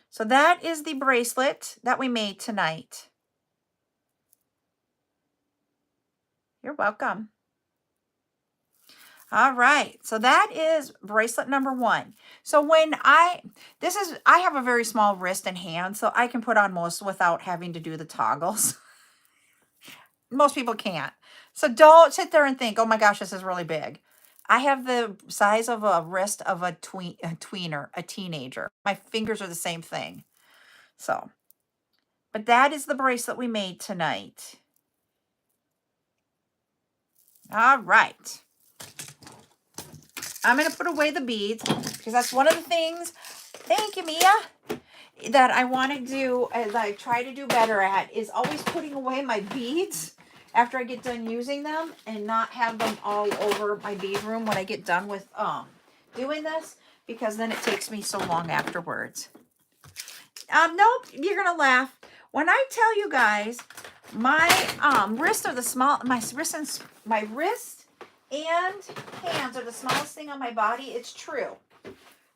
So that is the bracelet that we made tonight. You're welcome. All right, so that is bracelet number 1. So when I have a very small wrist and hand, so I can put on most without having to do the toggles. Most people can't. So don't sit there and think, oh my gosh, this is really big. I have the size of a wrist of a tweener, a teenager. My fingers are the same thing. So, but that is the bracelet we made tonight. All right. I'm going to put away the beads because that's one of the things, thank you, Mia, that I want to do, as I try to do better at, is always putting away my beads after I get done using them and not have them all over my bead room when I get done with doing this, because then it takes me so long afterwards. Nope, you're going to laugh. When I tell you guys, my wrist are the small, my wrist and hands are the smallest thing on my body. It's true.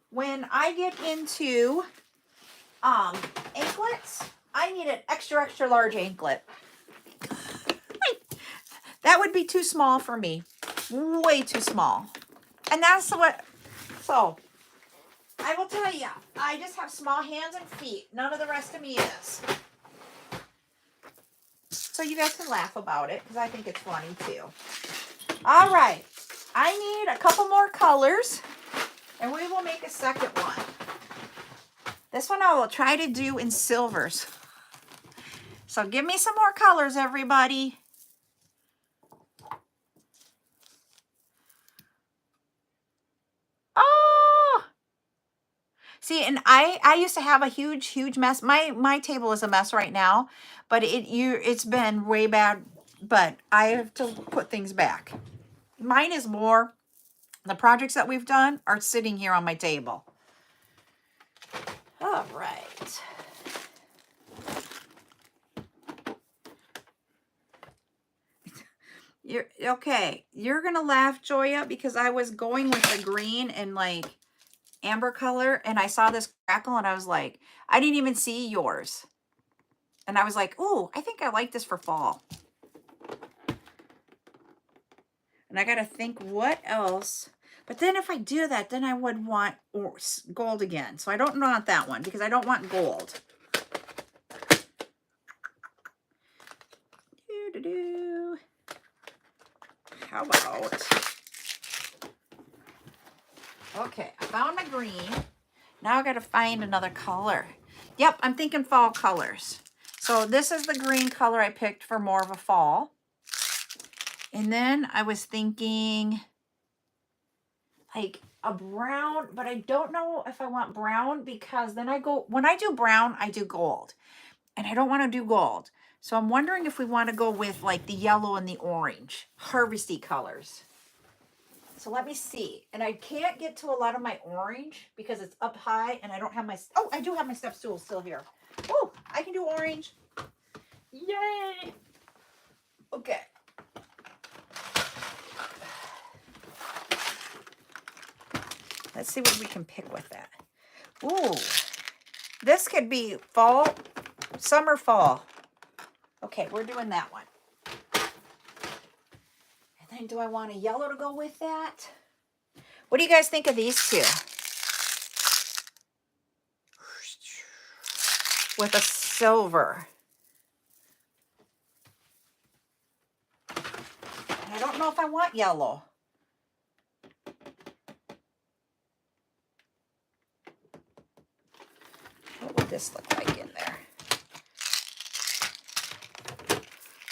When I get into anklets, I need an extra, extra large anklet. That would be too small for me. Way too small. And that's what, so I will tell you, I just have small hands and feet. None of the rest of me is. So you guys can laugh about it because I think it's funny too. All right. I need a couple more colors and we will make a second one. This one I will try to do in silvers. So give me some more colors, everybody. Oh! See, and I used to have a huge mess. My table is a mess right now, but it's been way bad, but I have to put things back. Mine is more, the projects that we've done are sitting here on my table. All right. You're okay. You're going to laugh, Joya, because I was going with the green and like amber color and I saw this crackle and I was like, I didn't even see yours. And I was like, oh, I think I like this for fall. And I got to think what else. But then if I do that, then I would want gold again. So I don't want that one because I don't want gold. How about, okay, I found my green. Now I got to find another color. Yep, I'm thinking fall colors. So this is the green color I picked for more of a fall. And then I was thinking like a brown, but I don't know if I want brown because then when I do brown, I do gold. And I don't want to do gold. So I'm wondering if we want to go with like the yellow and the orange, harvesty colors. So let me see. And I can't get to a lot of my orange because it's up high and I don't have oh, I do have my step stool still here. Oh, I can do orange. Yay. Okay. Let's see what we can pick with that. Ooh, this could be fall, summer, fall. Okay, we're doing that one. And then do I want a yellow to go with that? What do you guys think of these two? With a silver. And I don't know if I want yellow. What would this look like in there?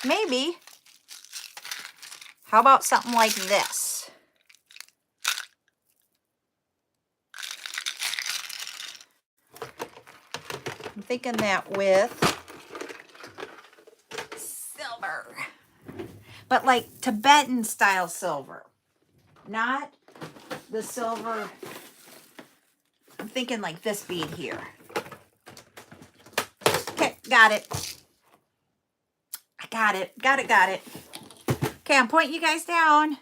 Maybe. How about something like this? I'm thinking that with silver. But like Tibetan style silver. Not the silver. I'm thinking like this bead here. Okay, got it. I got it. Got it. Okay, I'm pointing you guys down.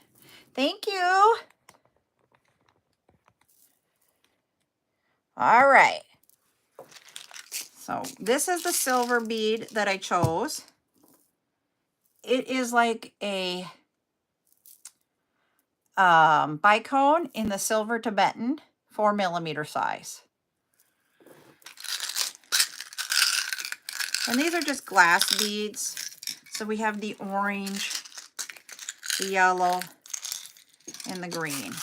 Thank you. All right. So this is the silver bead that I chose. It is like a bicone in the silver Tibetan 4mm size. And these are just glass beads. So we have the orange, the yellow, and the green.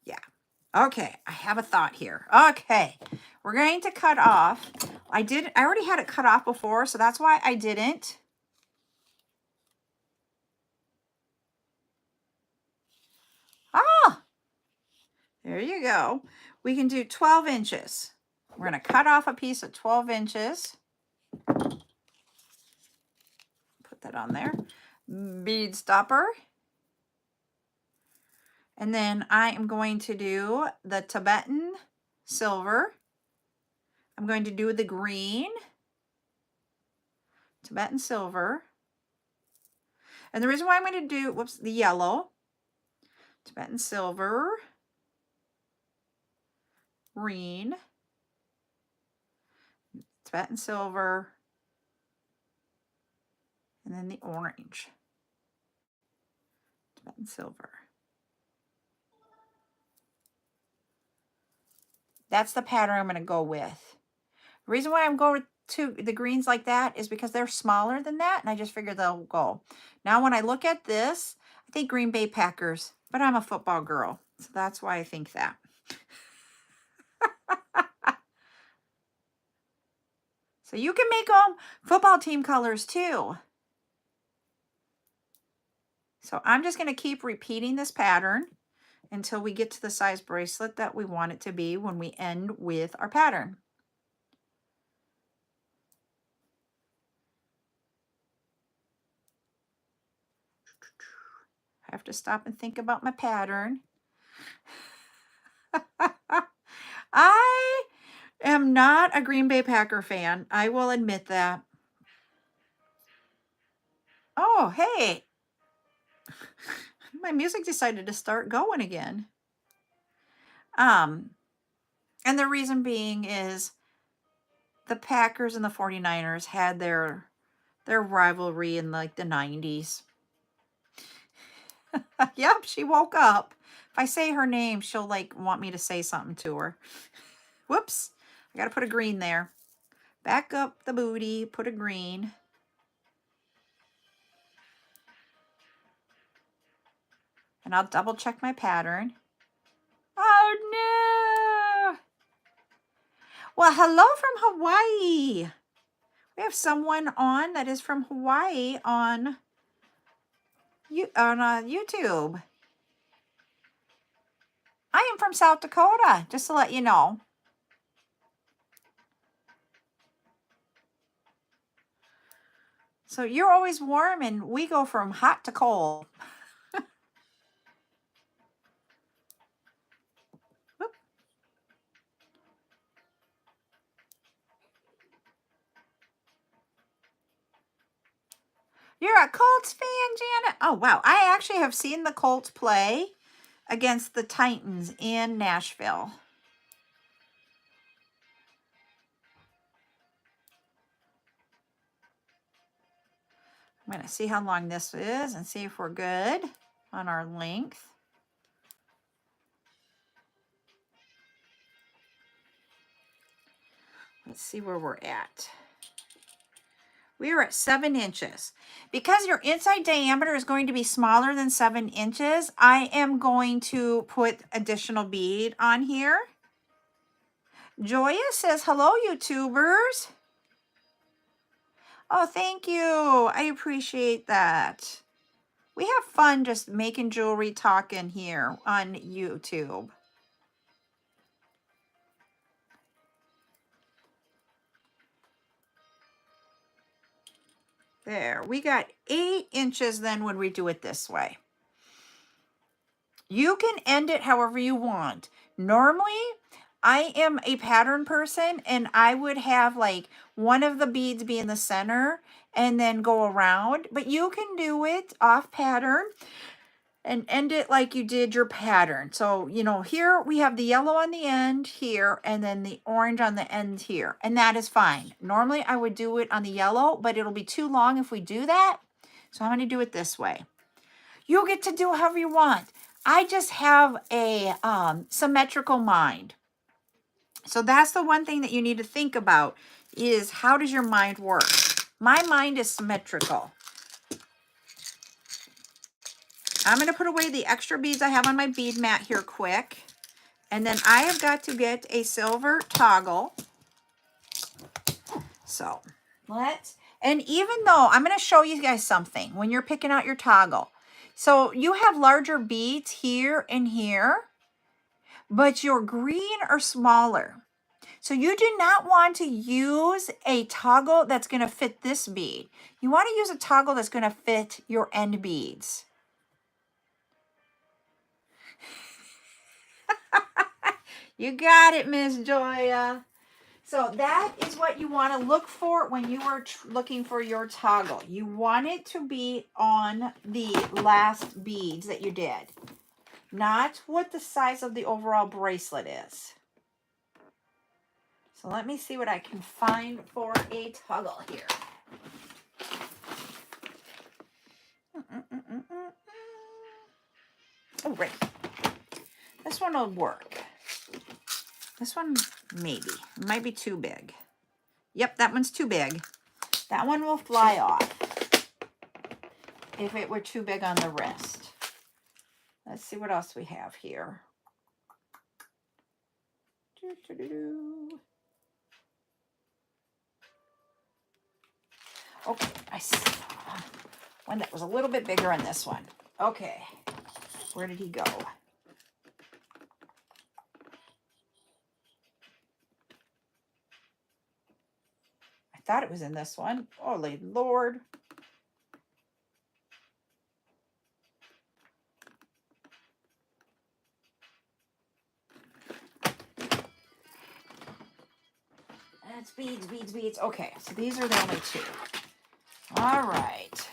Yeah. Okay, I have a thought here. Okay, we're going to cut off. I already had it cut off before, so that's why I didn't. Ah, there you go. We can do 12 inches. We're going to cut off a piece of 12 inches. Put that on there. Bead stopper. And then I am going to do the Tibetan silver. I'm going to do the green, Tibetan silver. And the reason why I'm going to do, the yellow, Tibetan silver, green, Tibetan silver, and then the orange, Tibetan silver. That's the pattern I'm going to go with. The reason why I'm going to the greens like that is because they're smaller than that, and I just figured they'll go. Now, when I look at this, I think Green Bay Packers, but I'm a football girl, so that's why I think that. So you can make them football team colors too. So I'm just going to keep repeating this pattern until we get to the size bracelet that we want it to be when we end with our pattern. I have to stop and think about my pattern. I am not a Green Bay Packer fan. I will admit that. Oh, hey. My music decided to start going again. And the reason being is the Packers and the 49ers had their rivalry in like the 90s. Yep, she woke up. If I say her name, she'll like want me to say something to her. Whoops. I got to put a green there. Back up the booty, put a green. And I'll double check my pattern. Oh no. Well, hello from Hawaii. We have someone on that is from Hawaii on YouTube. I am from South Dakota, just to let you know. So you're always warm and we go from hot to cold. You're a Colts fan, Janet? Oh, wow. I actually have seen the Colts play against the Titans in Nashville. I'm going to see how long this is and see if we're good on our length. Let's see where we're at. We are at 7 inches. Because your inside diameter is going to be smaller than 7 inches, I am going to put additional bead on here. Joya says, hello, YouTubers. Oh, thank you. I appreciate that. We have fun just making jewelry talking here on YouTube. There, we got 8 inches then when we do it this way. You can end it however you want. Normally, I am a pattern person and I would have like one of the beads be in the center and then go around, but you can do it off pattern and end it like you did your pattern. So, you know, here we have the yellow on the end here and then the orange on the end here, and that is fine. Normally I would do it on the yellow, but it'll be too long if we do that. So I'm going to do it this way. You get to do however you want. I just have a symmetrical mind. So that's the one thing that you need to think about is how does your mind work? My mind is symmetrical. I'm going to put away the extra beads I have on my bead mat here quick. And then I have got to get a silver toggle. So and even though I'm going to show you guys something when you're picking out your toggle. So you have larger beads here and here, but your green are smaller. So you do not want to use a toggle that's going to fit this bead. You want to use a toggle that's going to fit your end beads. You got it, Miss Joya. So that is what you want to look for when you are looking for your toggle. You want it to be on the last beads that you did, not what the size of the overall bracelet is. So let me see what I can find for a toggle here. Oh, right. This one will work. This one, maybe. It might be too big. Yep, that one's too big. That one will fly off if it were too big on the wrist. Let's see what else we have here. Okay, I see one that was a little bit bigger on this one. Okay, where did he go? I thought it was in this one. Holy Lord. That's beads, beads, beads. Okay, so these are the only 2. All right.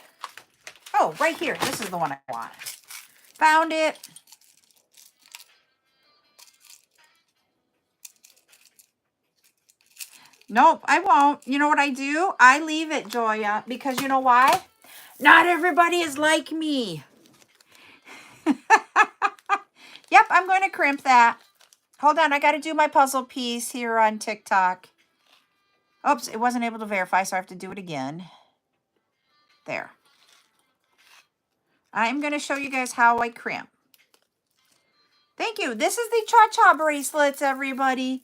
Oh, right here. This is the one I want. Found it. Nope, I won't. You know what I do? I leave it, Joya, because you know why? Not everybody is like me. Yep, I'm going to crimp that. Hold on, I got to do my puzzle piece here on TikTok. Oops, it wasn't able to verify, so I have to do it again. There. I'm going to show you guys how I crimp. Thank you. This is the Cha-Cha bracelets, everybody.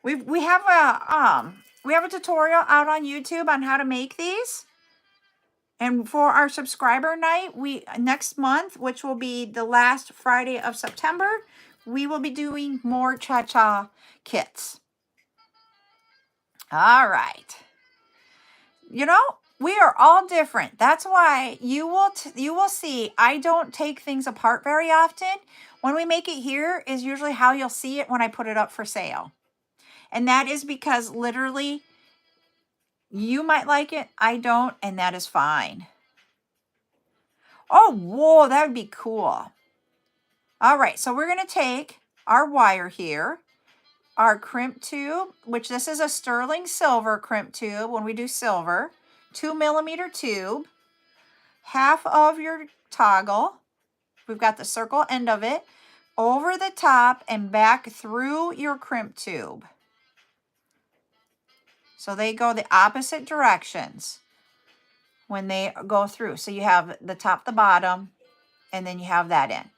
We have a tutorial out on YouTube on how to make these. And for our subscriber night, next month, which will be the last Friday of September, we will be doing more Cha-Cha kits. All right. You know, we are all different. That's why you will see I don't take things apart very often. When we make it here is usually how you'll see it when I put it up for sale. And that is because literally you might like it, I don't, and that is fine. Oh, whoa, that would be cool. All right, so we're going to take our wire here, our crimp tube, which this is a sterling silver crimp tube when we do silver, 2mm tube, half of your toggle. We've got the circle end of it over the top and back through your crimp tube. So they go the opposite directions when they go through. So you have the top, the bottom, and then you have that in.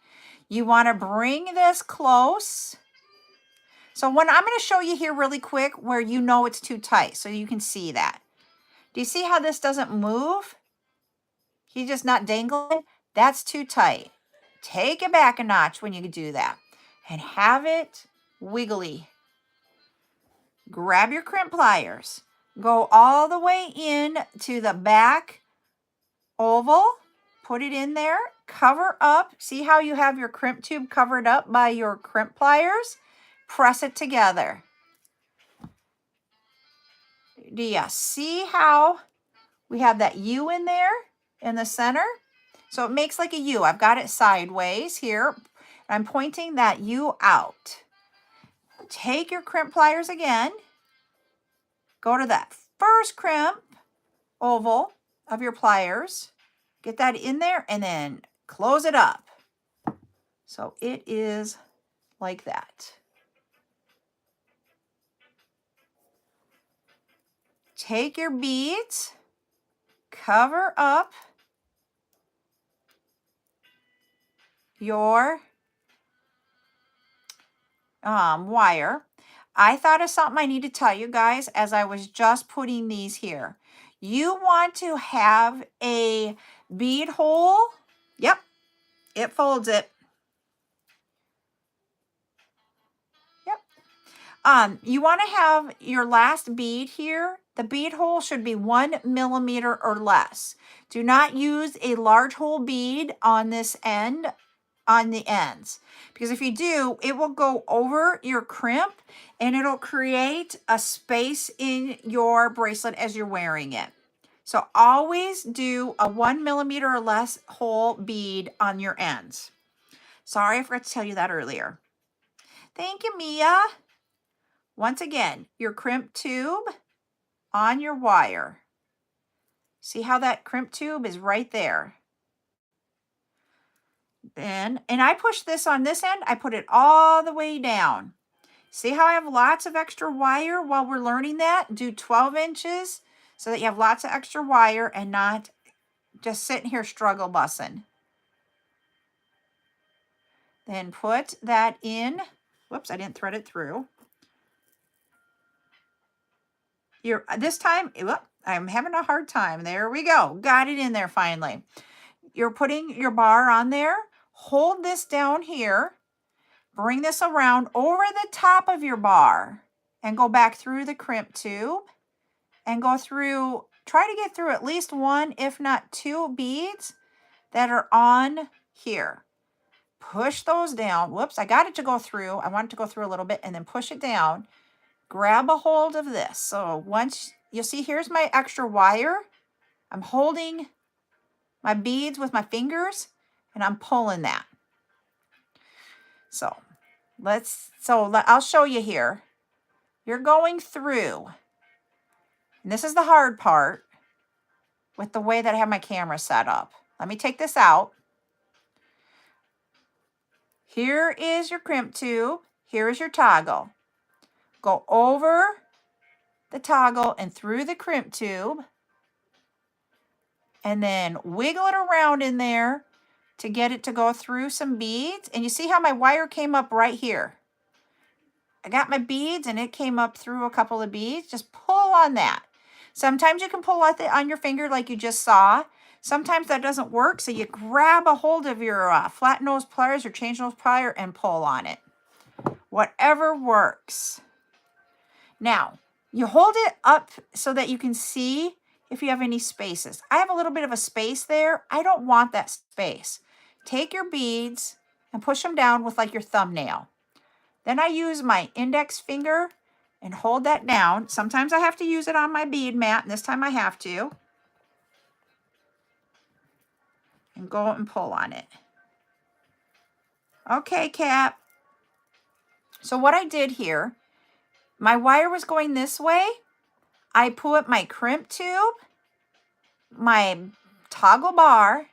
You want to bring this close So when I'm going to show you here really quick where you know it's too tight so you can see that. Do you see how this doesn't move? He's just not dangling. That's too tight. Take it back a notch when you do that and have it wiggly. Grab your crimp pliers. Go all the way in to the back oval. Put it in there. Cover up. See how you have your crimp tube covered up by your crimp pliers? Press it together. Do you see how we have that U in there in the center? So it makes like a U. I've got it sideways here. I'm pointing that U out. Take your crimp pliers again. Go to that first crimp oval of your pliers. Get that in there and then close it up. So it is like that. Take your beads, cover up your wire. I thought of something I need to tell you guys as I was just putting these here. You want to have a bead hole. Yep, it folds it. Yep. You want to have your last bead here. The bead hole should be 1 millimeter or less. Do not use a large hole bead on this end, on the ends, because if you do, it will go over your crimp and it'll create a space in your bracelet as you're wearing it. So always do a 1 millimeter or less hole bead on your ends. Sorry, I forgot to tell you that earlier. Thank you, Mia. Once again, your crimp tube on your wire. See how that crimp tube is right there? And I push this on this end, I put it all the way down. See how I have lots of extra wire while we're learning that? Do 12 inches so that you have lots of extra wire and not just sitting here struggle bussing. Then put that in. Whoops, I didn't thread it through. This time, I'm having a hard time. There we go. Got it in there finally. You're putting your bar on there. Hold this down here. Bring this around over the top of your bar and go back through the crimp tube and go through, try to get through at least 1, if not 2 beads that are on here. Push those down. Whoops, I got it to go through. I want it to go through a little bit and then push it down. Grab a hold of this. So once you'll see, here's my extra wire. I'm holding my beads with my fingers and I'm pulling that. So I'll show you here. You're going through, and this is the hard part with the way that I have my camera set up. Let me take this out. Here is your crimp tube. Here is your toggle. Go over the toggle and through the crimp tube, and then wiggle it around in there to get it to go through some beads. And you see how my wire came up right here? I got my beads and it came up through a couple of beads. Just pull on that. Sometimes you can pull on your finger like you just saw. Sometimes that doesn't work, so you grab a hold of your flat nose pliers or change nose plier and pull on it. Whatever works. Now, you hold it up so that you can see if you have any spaces. I have a little bit of a space there. I don't want that space. Take your beads and push them down with like your thumbnail. Then I use my index finger and hold that down. Sometimes I have to use it on my bead mat, and this time I have to. And go and pull on it. Okay, Cap. So what I did here, my wire was going this way. I put my crimp tube, my toggle bar.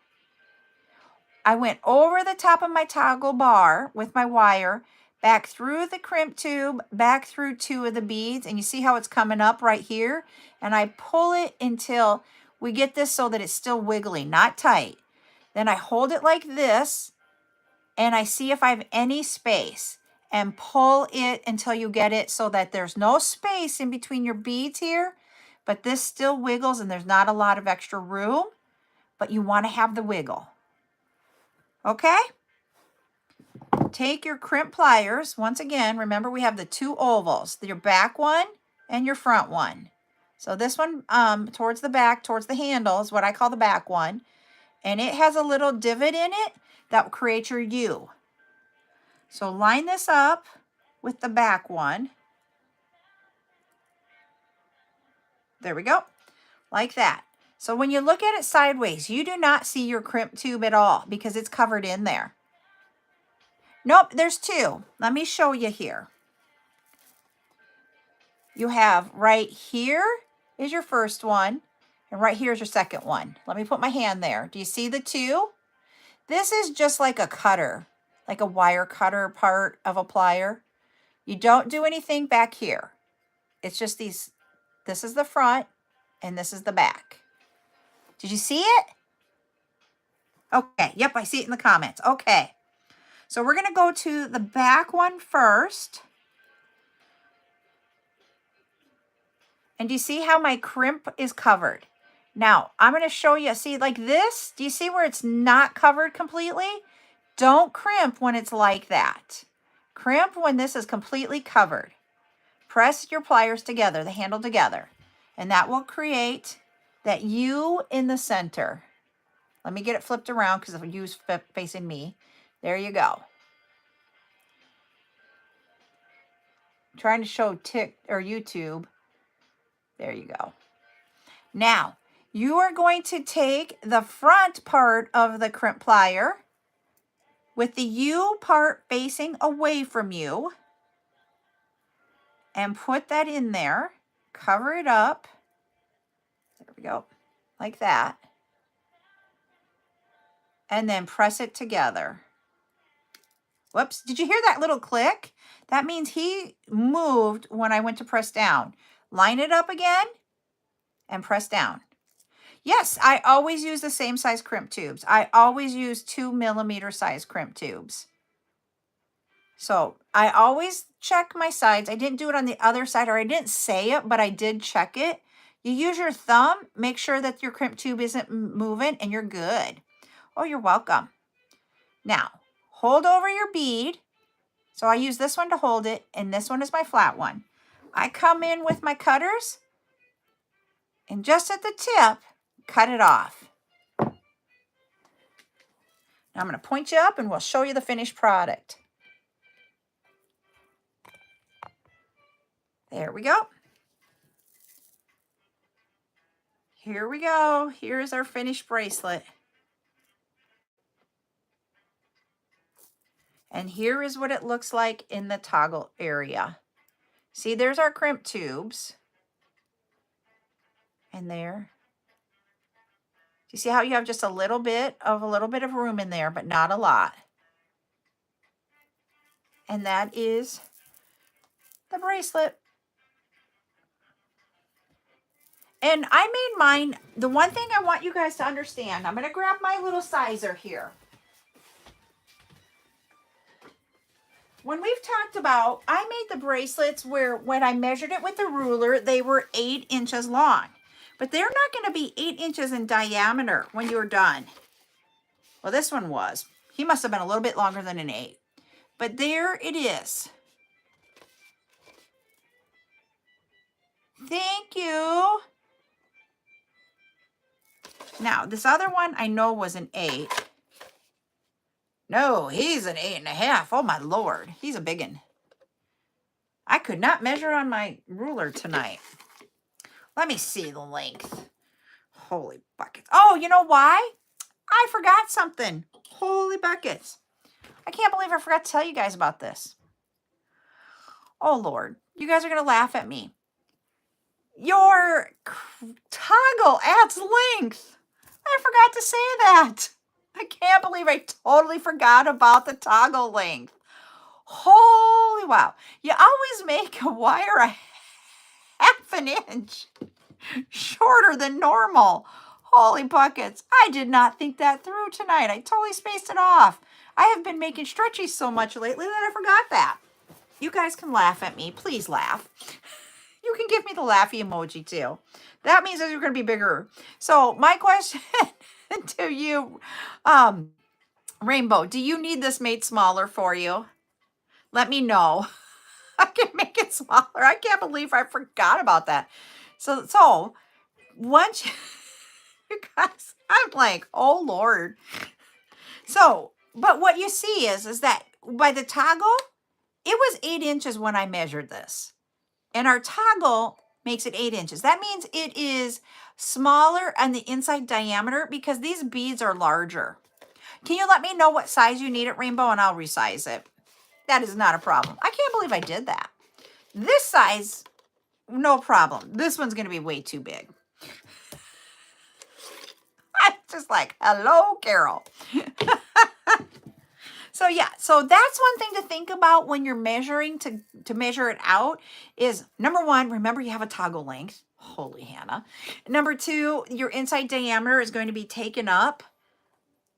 I went over the top of my toggle bar with my wire, back through the crimp tube, back through 2 of the beads, and you see how it's coming up right here? And I pull it until we get this so that it's still wiggly, not tight. Then I hold it like this, and I see if I have any space. and pull it until you get it so that there's no space in between your beads here, but this still wiggles and there's not a lot of extra room, but you want to have the wiggle. Okay? Take your crimp pliers. Once again, remember we have the two ovals, your back one and your front one. So this one towards the back, towards the handle is what I call the back one. And it has a little divot in it that will create your U. So line this up with the back one. There we go, like that. So when you look at it sideways, you do not see your crimp tube at all because it's covered in there. Nope, there's two. Let me show you here. You have right here is your first one, and right here is your second one. Let me put my hand there. Do you see the two? This is just like a cutter, like a wire cutter part of a plier. You don't do anything back here. It's just these, this is the front, and this is the back. Did you see it? Okay, yep, I see it in the comments. Okay, so we're gonna go to the back one first. And do you see how my crimp is covered? Now, I'm going to show you, see like this? Do you see where it's not covered completely? Don't crimp when it's like that. Crimp when this is completely covered. Press your pliers together, the handle together, and that will create that U in the center. Let me get it flipped around because the U's facing me. There you go. I'm trying to show YouTube. There you go. Now, you are going to take the front part of the crimp plier with the U part facing away from you and put that in there. Cover it up. There we go. Like that. And then press it together. Whoops. Did you hear that little click? That means he moved when I went to press down. Line it up again and press down. Yes, I always use the same size crimp tubes. I always use 2mm size crimp tubes. So I always check my sides. I didn't do it on the other side, or I didn't say it, but I did check it. You use your thumb, make sure that your crimp tube isn't moving, and you're good. Oh, you're welcome. Now, hold over your bead. So I use this one to hold it, and this one is my flat one. I come in with my cutters, and just at the tip, cut it off. Now I'm going to point you up and we'll show you the finished product. There we go. Here we go. Here's our finished bracelet. And here is what it looks like in the toggle area. See, there's our crimp tubes. And there. You see how you have just a little bit of room in there, but not a lot. And that is the bracelet. And I made mine, the one thing I want you guys to understand, I'm going to grab my little sizer here. When we've talked about, I made the bracelets where when I measured it with the ruler, they were 8 inches long. But they're not going to be 8 inches in diameter when you're done. Well, this one was. He must have been a little bit longer than an 8. But there it is. Thank you. Now, this other one I know was an 8. No, he's an 8.5. Oh, my Lord. He's a big one. I could not measure on my ruler tonight. Let me see the length. Holy buckets. Oh, you know why? I forgot something. Holy buckets. I can't believe I forgot to tell you guys about this. Oh, Lord. You guys are going to laugh at me. Your toggle adds length. I forgot to say that. I can't believe I totally forgot about the toggle length. Holy wow. You always make a wire a half an inch shorter than normal. Holy buckets. I did not think that through tonight. I totally spaced it off. I have been making stretchies so much lately that I forgot that. You guys can laugh at me. Please laugh. You can give me the laughy emoji too. That means that you're going to be bigger. So my question to you, Rainbow, do you need this made smaller for you? Let me know. I can make it smaller. I can't believe I forgot about that. So once you guys, I'm like, oh Lord. So, but what you see is that by the toggle, it was 8 inches when I measured this. And our toggle makes it 8 inches. That means it is smaller on the inside diameter because these beads are larger. Can you let me know what size you need it, Rainbow, and I'll resize it? That is not a problem. I can't believe I did that. This size, no problem. This one's going to be way too big. I'm just like, hello, Carol. So yeah, so that's one thing to think about when you're measuring to measure it out is number one, remember you have a toggle length. Holy Hannah. Number two, your inside diameter is going to be taken up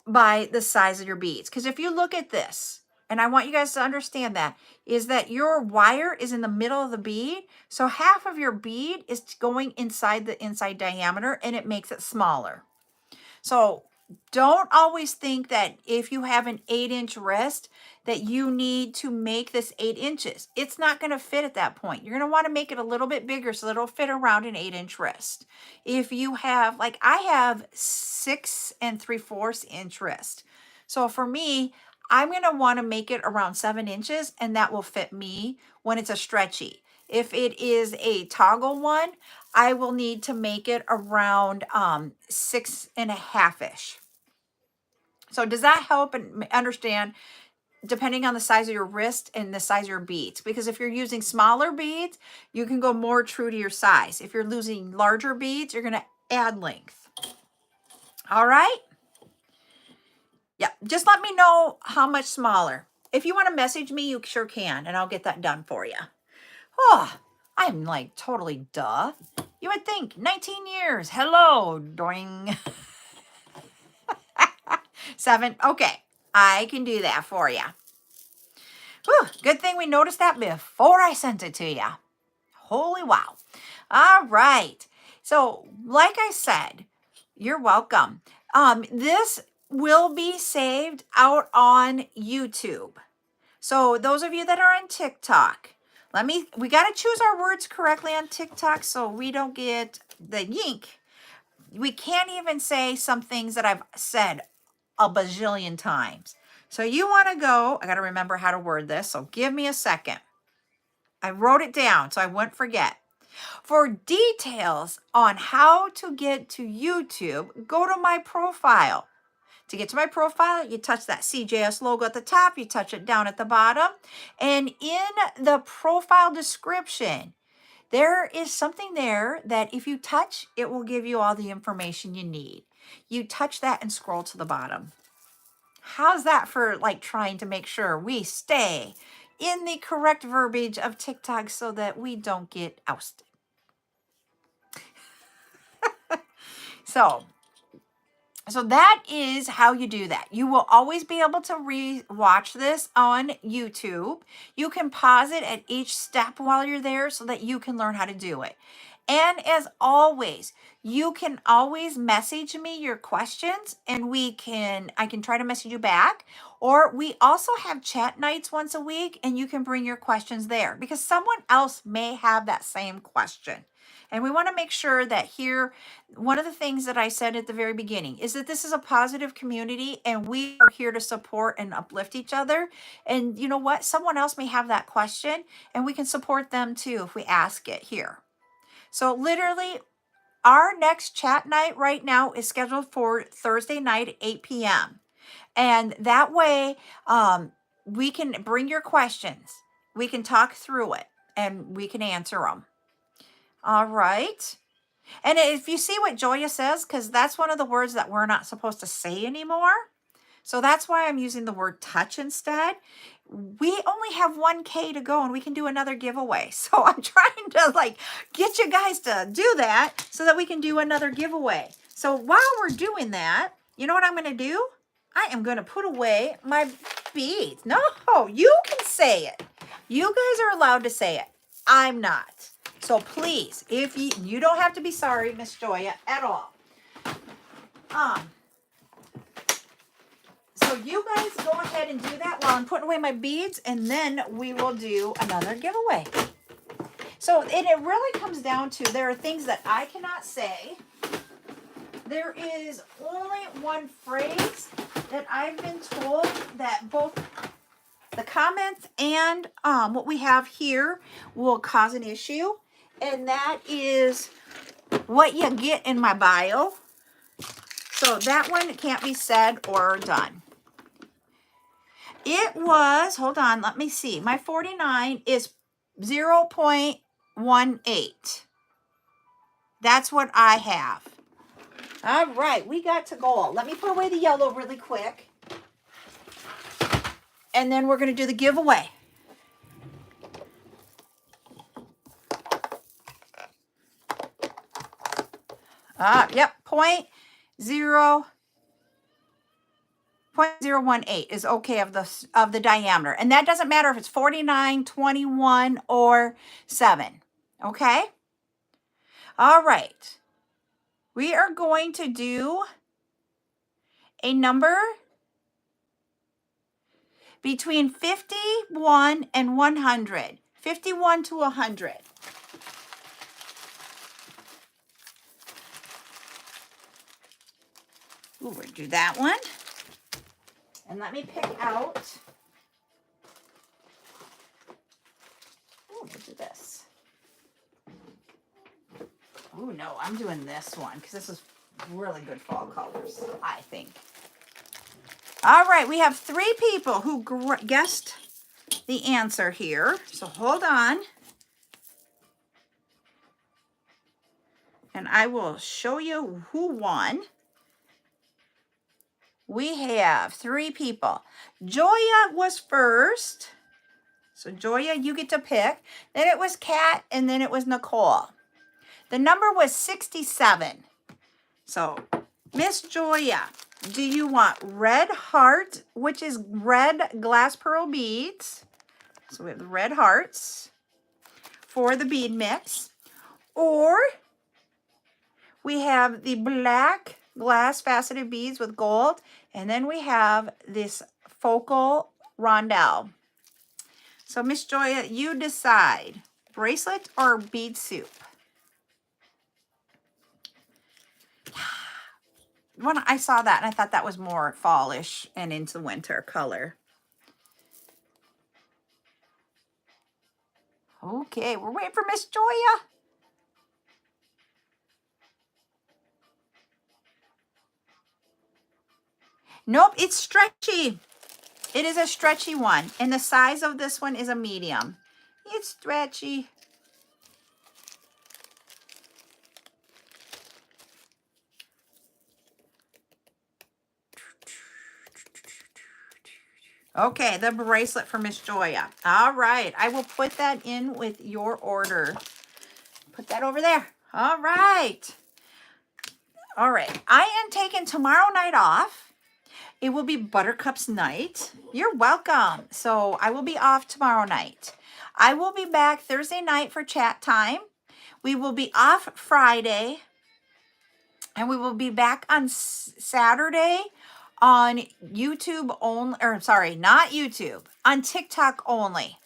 by the size of your beads. Because if you look at this, and I want you guys to understand that, is that your wire is in the middle of the bead. So half of your bead is going inside the inside diameter and it makes it smaller. So don't always think that if you have an 8-inch wrist that you need to make this 8 inches. It's not going to fit at that point. You're going to want to make it a little bit bigger so that it'll fit around an 8-inch wrist. If you have, like I have 6 3/4 inch wrist. So for me, I'm going to want to make it around 7 inches and that will fit me when it's a stretchy. If it is a toggle one, I will need to make it around 6 1/2-ish. So does that help and understand depending on the size of your wrist and the size of your beads? Because if you're using smaller beads, you can go more true to your size. If you're using larger beads, you're going to add length. All right? Yeah, just let me know how much smaller. If you want to message me, you sure can, and I'll get that done for you. Oh, I'm like totally duh. You would think 19 years. Hello, doing 7. Okay, I can do that for you. Whew, good thing we noticed that before I sent it to you. Holy wow. All right. So, like I said, you're welcome. This will be saved out on YouTube. So those of you that are on TikTok, we got to choose our words correctly on TikTok so we don't get the yink. We can't even say some things that I've said a bajillion times. So you want to go, I got to remember how to word this, so give me a second. I wrote it down so I wouldn't forget. For details on how to get to YouTube, go to my profile. To get to my profile, you touch that CJS logo at the top, you touch it down at the bottom, and in the profile description, there is something there that if you touch, it will give you all the information you need. You touch that and scroll to the bottom. How's that for like trying to make sure we stay in the correct verbiage of TikTok so that we don't get ousted? So that is how you do that. You will always be able to re-watch this on YouTube. You can pause it at each step while you're there so that you can learn how to do it. And as always, you can always message me your questions and I can try to message you back. Or we also have chat nights once a week and you can bring your questions there because someone else may have that same question. And we want to make sure that here, one of the things that I said at the very beginning is that this is a positive community and we are here to support and uplift each other. And you know what? Someone else may have that question and we can support them too if we ask it here. So literally, our next chat night right now is scheduled for Thursday night at 8 p.m. And that way we can bring your questions. We can talk through it and we can answer them. All right. And if you see what Joya says, because that's one of the words that we're not supposed to say anymore. So that's why I'm using the word touch instead. We only have 1K to go and we can do another giveaway. So I'm trying to like get you guys to do that so that we can do another giveaway. So while we're doing that, you know what I'm going to do? I am going to put away my beads. No, you can say it. You guys are allowed to say it. I'm not. So please, if you don't have to be sorry, Miss Joya, at all. So you guys go ahead and do that while I'm putting away my beads, and then we will do another giveaway. So it really comes down to, there are things that I cannot say. There is only one phrase that I've been told that both the comments and what we have here will cause an issue. And that is what you get in my bio. So that one can't be said or done. It was, hold on, let me see. My 49 is 0.18. That's what I have. All right, we got to go. Let me put away the yellow really quick. And then we're going to do the giveaway. Yep, 0.018 is okay of the diameter. And that doesn't matter if it's 49, 21, or 7. Okay? All right. We are going to do a number between 51 and 100. 51 to 100. Ooh, we'll do that one. And let me pick out. Ooh, we'll do this. Ooh, no, I'm doing this one because this is really good fall colors, I think. All right, we have 3 people who guessed the answer here. So hold on. And I will show you who won. We have 3 people. Joya was first. So Joya, you get to pick. Then it was Kat, and then it was Nicole. The number was 67. So Miss Joya, do you want red heart, which is red glass pearl beads? So we have the red hearts for the bead mix. Or we have the black glass faceted beads with gold. And then we have this focal rondelle. So Miss Joya, you decide, bracelet or bead soup? When I saw that, and I thought that was more fallish and into winter color. Okay, we're waiting for Miss Joya. Nope, it's stretchy. It is a stretchy one, and the size of this one is a medium. It's stretchy. Okay, the bracelet for Miss Joya. All right, I will put that in with your order. Put that over there. All right. All right, I am taking tomorrow night off. It will be Buttercup's night. You're welcome. So I will be off tomorrow night. I will be back Thursday night for chat time. We will be off Friday. And we will be back on Saturday on YouTube only, or sorry, not YouTube, on TikTok only.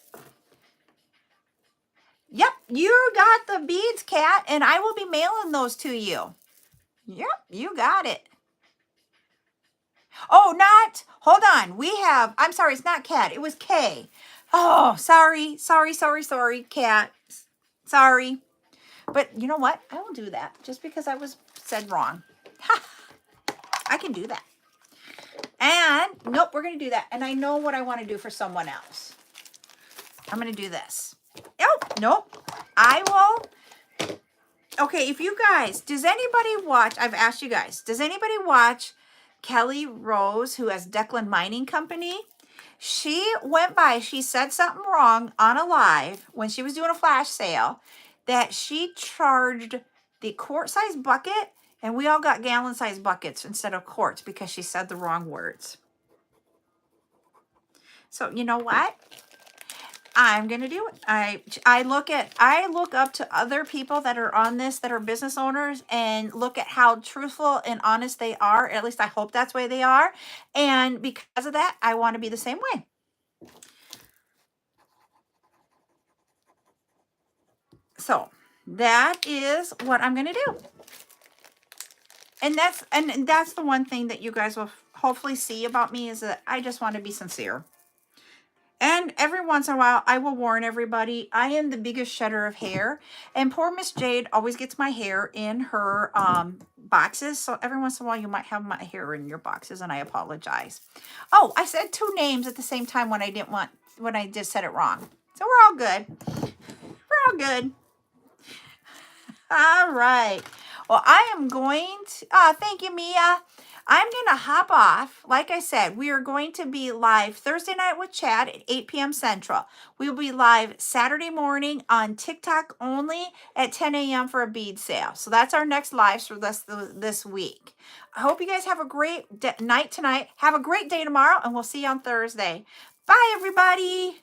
Yep, you got the beads, Kat, and I will be mailing those to you. Yep, you got it. Oh, hold on. We have, I'm sorry, it's not Kat. It was Kay. Oh, sorry, Kat. Sorry. But you know what? I will do that just because I was said wrong. I can do that. And nope, we're going to do that. And I know what I want to do for someone else. I'm going to do this. Oh, nope. I will. Okay, if you guys, does anybody watch, I've asked you guys, does anybody watch Kelly Rose, who has Declan Mining Company? She went by, she said something wrong on a live when she was doing a flash sale, that she charged the quart-size bucket, and we all got gallon-sized buckets instead of quarts because she said the wrong words. So you know what? I'm going to do it. I look up to other people that are on this, that are business owners, and look at how truthful and honest they are. At least I hope that's the way they are. And because of that, I want to be the same way. So that is what I'm going to do. And that's the one thing that you guys will hopefully see about me, is that I just want to be sincere. And every once in a while, I will warn everybody, I am the biggest shedder of hair. And poor Miss Jade always gets my hair in her boxes. So every once in a while, you might have my hair in your boxes, and I apologize. Oh, I said two names at the same time when I just said it wrong. So we're all good. We're all good. All right. Well, I am going to, thank you, Mia. I'm going to hop off. Like I said, we are going to be live Thursday night with Chad at 8 p.m. Central. We will be live Saturday morning on TikTok only at 10 a.m. for a bead sale. So that's our next live for this week. I hope you guys have a great night tonight. Have a great day tomorrow, and we'll see you on Thursday. Bye, everybody.